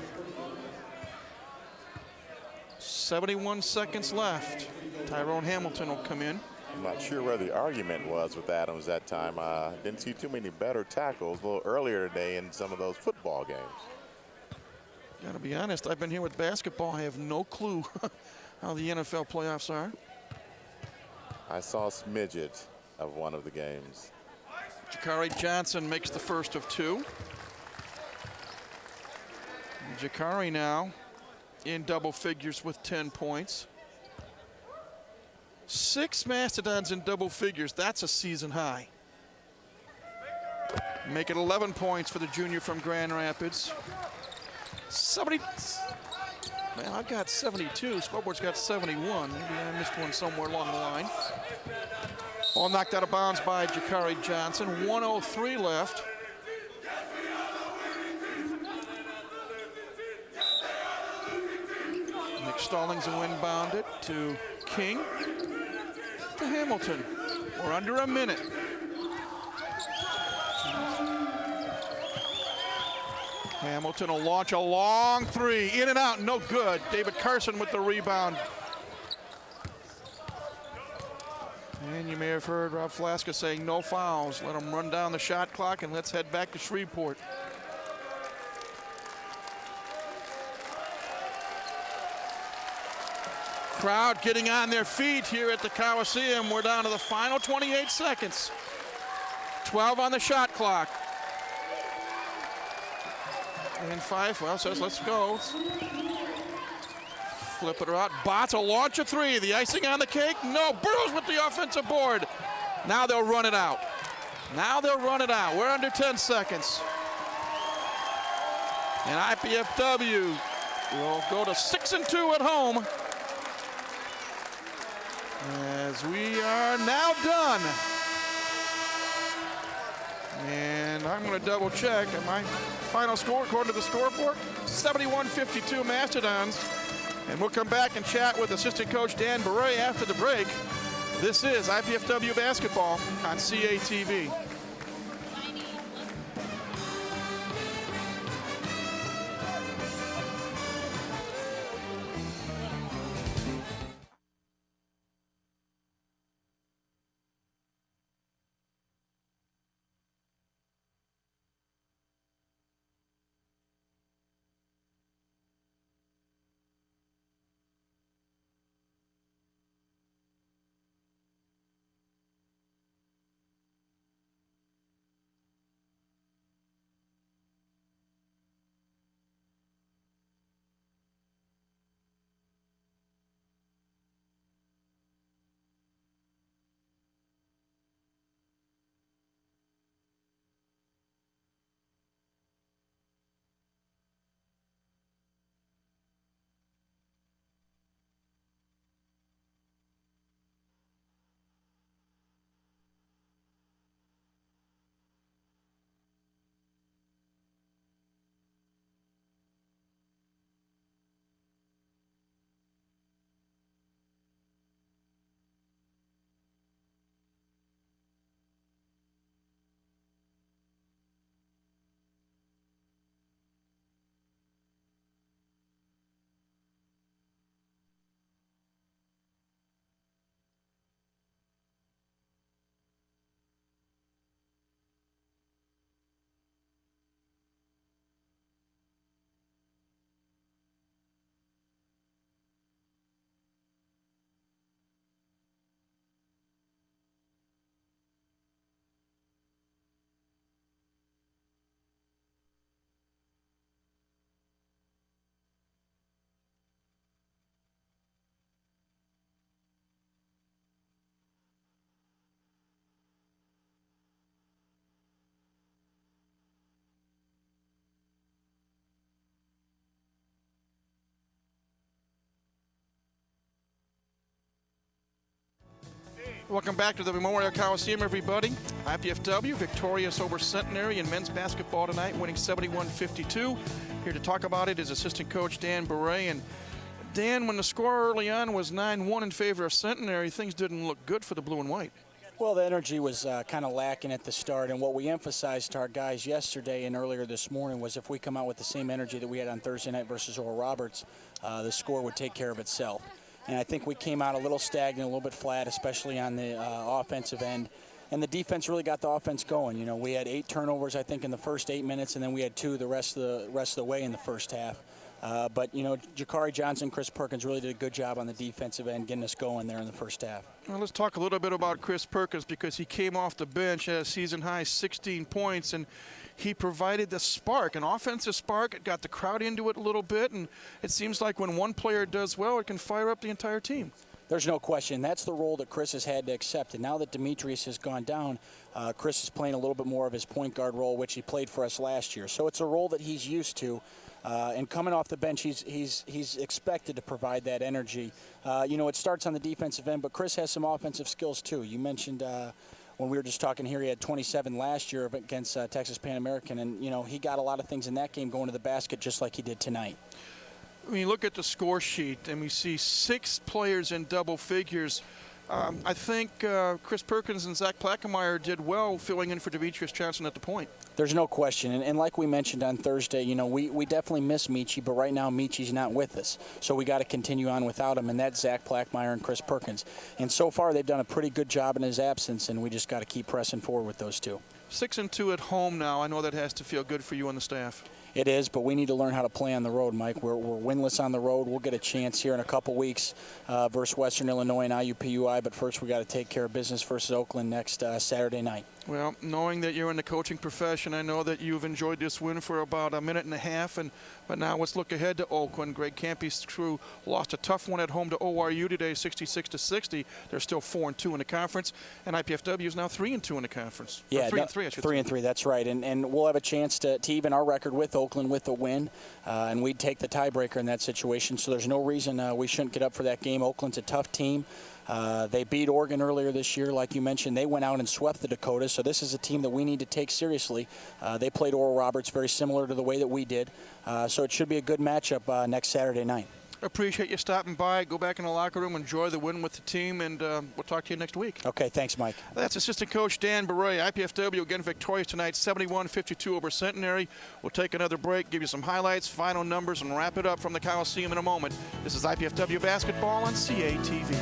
71 seconds left. Tyrone Hamilton will come in. I'm not sure where the argument was with Adams that time. Didn't see too many better tackles a little earlier today in some of those football games. Gotta be honest, I've been here with basketball. I have no clue how the NFL playoffs are. I saw a smidget of one of the games. Jakari Johnson makes the first of 2. Jakari now in double figures with 10 points. 6 Mastodons in double figures. That's a season high. Make it 11 points for the junior from Grand Rapids. 70. Man, I've got 72. Scoreboard's got 71. Maybe I missed one somewhere along the line. All knocked out of bounds by Jakari Johnson. 1:03 left. Nick Stallings will inbound it to King. To Hamilton. We're under a minute. Hamilton will launch a long 3. In and out, no good. David Carson with the rebound. And you may have heard Rob Flaska saying no fouls. Let them run down the shot clock and let's head back to Shreveport. Crowd getting on their feet here at the Coliseum. We're down to the final 28 seconds. 12 on the shot clock. And Fife, well, says let's go. Flip it out. Botts will launch a 3. The icing on the cake? No. Burrows with the offensive board. Now they'll run it out. Now they'll run it out. We're under 10 seconds. And IPFW will go to 6-2 at home. As we are now done. And I'm going to double check. And my final score, according to the scoreboard, 71-52 Mastodons. And we'll come back and chat with assistant coach Dan Beret after the break. This is IPFW basketball on CATV. Welcome back to the Memorial Coliseum, everybody. IPFW victorious over Centenary in men's basketball tonight, winning 71-52. Here to talk about it is assistant coach Dan Beret. And Dan, when the score early on was 9-1 in favor of Centenary, things didn't look good for the blue and white. Well, the energy was kind of lacking at the start, and what we emphasized to our guys yesterday and earlier this morning was if we come out with the same energy that we had on Thursday night versus Oral Roberts, the score would take care of itself. And I think we came out a little stagnant, a little bit flat, especially on the offensive end. And the defense really got the offense going. You know, we had 8 turnovers, I think, in the first 8 minutes, and then we had 2 the rest of the way in the first half. But, you know, Jakari Johnson, Chris Perkins really did a good job on the defensive end, getting us going there in the first half. Well, let's talk a little bit about Chris Perkins, because he came off the bench at a season-high 16 points, and he provided the spark, an offensive spark. It got the crowd into it a little bit, and it seems like when one player does well, it can fire up the entire team. There's no question. That's the role that Chris has had to accept. And now that Demetrius has gone down, Chris is playing a little bit more of his point guard role, which he played for us last year. So it's a role that he's used to. And coming off the bench, he's expected to provide that energy. You know, it starts on the defensive end, but Chris has some offensive skills too. You mentioned when we were just talking here, he had 27 last year against Texas Pan American, and you know he got a lot of things in that game going to the basket just like he did tonight. When you look at the score sheet and we see 6 players in double figures, I think Chris Perkins and Zach Plackemeier did well filling in for Demetrius Johnson at the point. There's no question. And like we mentioned on Thursday, you know, we definitely miss Michi, but right now Michi's not with us. So we got to continue on without him, and that's Zach Plackemeier and Chris Perkins. And so far they've done a pretty good job in his absence, and we just got to keep pressing forward with those 2. 6-2 at home now. I know that has to feel good for you and the staff. It is, but we need to learn how to play on the road, Mike. We're winless on the road. We'll get a chance here in a couple weeks versus Western Illinois and IUPUI, but first we got to take care of business versus Oakland next Saturday night. Well, knowing that you're in the coaching profession, I know that you've enjoyed this win for about a minute and a half, but now let's look ahead to Oakland. Greg Campy's crew lost a tough one at home to ORU today, 66-60. They're still 4-2 in the conference, and IPFW is now 3-2 in the conference. Yeah, 3-3, I should say. 3-3, that's right. And we'll have a chance to even our record with Oakland with a win, and we'd take the tiebreaker in that situation. So there's no reason we shouldn't get up for that game. Oakland's a tough team. They beat Oregon earlier this year, like you mentioned. They went out and swept the Dakotas, so this is a team that we need to take seriously. They played Oral Roberts very similar to the way that we did, so it should be a good matchup next Saturday night. Appreciate you stopping by. Go back in the locker room, enjoy the win with the team, and we'll talk to you next week. Okay, thanks, Mike. That's assistant coach Dan Beret. IPFW again victorious tonight, 71-52 over Centenary. We'll take another break, give you some highlights, final numbers, and wrap it up from the Coliseum in a moment. This is IPFW basketball on CATV.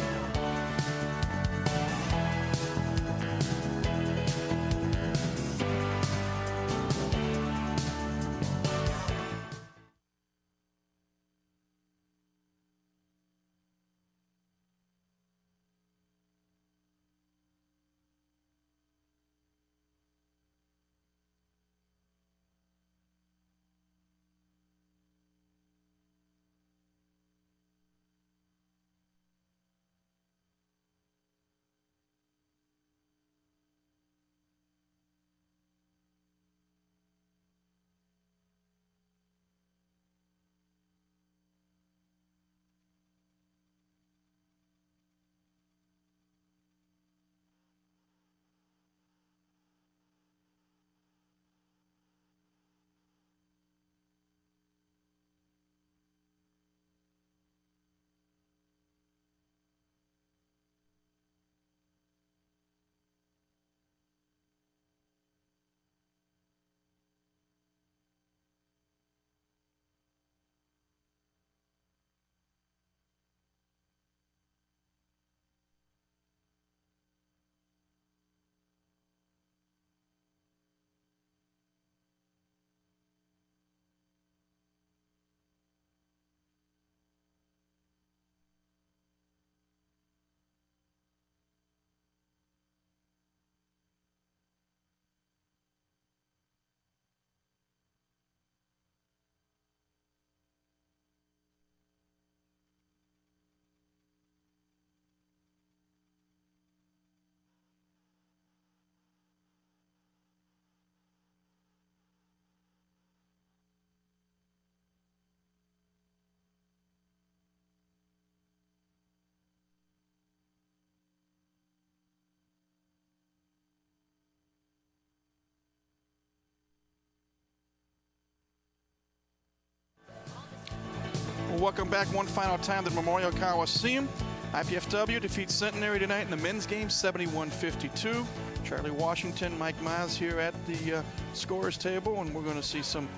welcome back one final time to the Memorial Coliseum. IPFW defeats Centenary tonight in the men's game, 71-52. Charlie Washington, Mike Miles here at the scorers table, and we're going to see some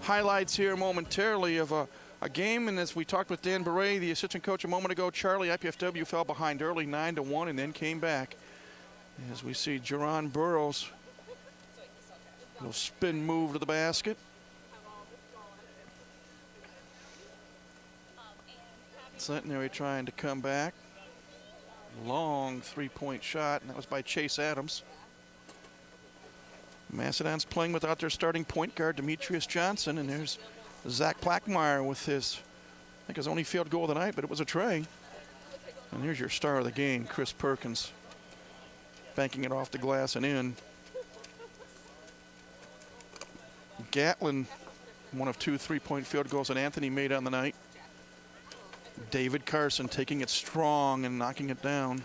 highlights here momentarily of a game. And as we talked with Dan Beret, the assistant coach, a moment ago, Charlie, IPFW fell behind early 9-1 and then came back. As we see Jerron Burrows, little spin move to the basket. Centenary trying to come back. Long three-point shot, and that was by Chase Adams. Mastodons playing without their starting point guard, Demetrius Johnson, and there's Zach Plackmeyer with his, I think his only field goal of the night, but it was a tray. And here's your star of the game, Chris Perkins, banking it off the glass and in. Gatlin, one of 2 3-point field goals that Anthony made on the night. David Carson taking it strong and knocking it down.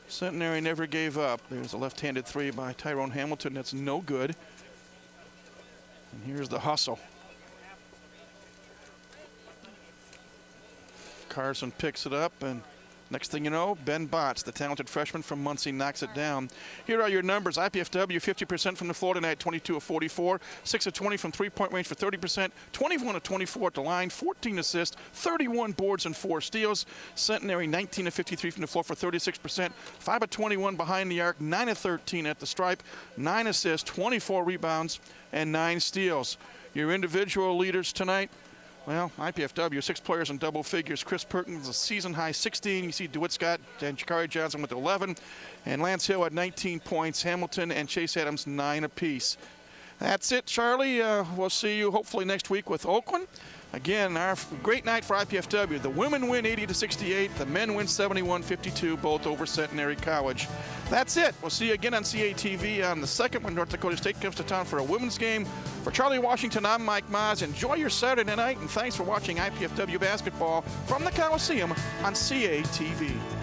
Centenary never gave up. There's a left-handed three by Tyrone Hamilton. That's no good. And here's the hustle. Carson picks it up, and next thing you know, Ben Botts, the talented freshman from Muncie, knocks it down. Here are your numbers. IPFW, 50% from the floor tonight, 22 of 44, 6 of 20 from three-point range for 30%, 21 of 24 at the line, 14 assists, 31 boards, and 4 steals. Centenary, 19 of 53 from the floor for 36%, 5 of 21 behind the arc, 9 of 13 at the stripe, 9 assists, 24 rebounds, and 9 steals. Your individual leaders tonight, well, IPFW, 6 players in double figures. Chris Perkins, a season-high 16. You see DeWitt Scott and Jakari Johnson with 11. And Lance Hill had 19 points. Hamilton and Chase Adams, 9 apiece. That's it, Charlie. We'll see you hopefully next week with Oakland. Again, our great night for IPFW. The women win 80-68. The men win 71-52, both over Centenary College. That's it. We'll see you again on CATV on the 2nd when North Dakota State comes to town for a women's game. For Charlie Washington, I'm Mike Maz. Enjoy your Saturday night, and thanks for watching IPFW basketball from the Coliseum on CATV.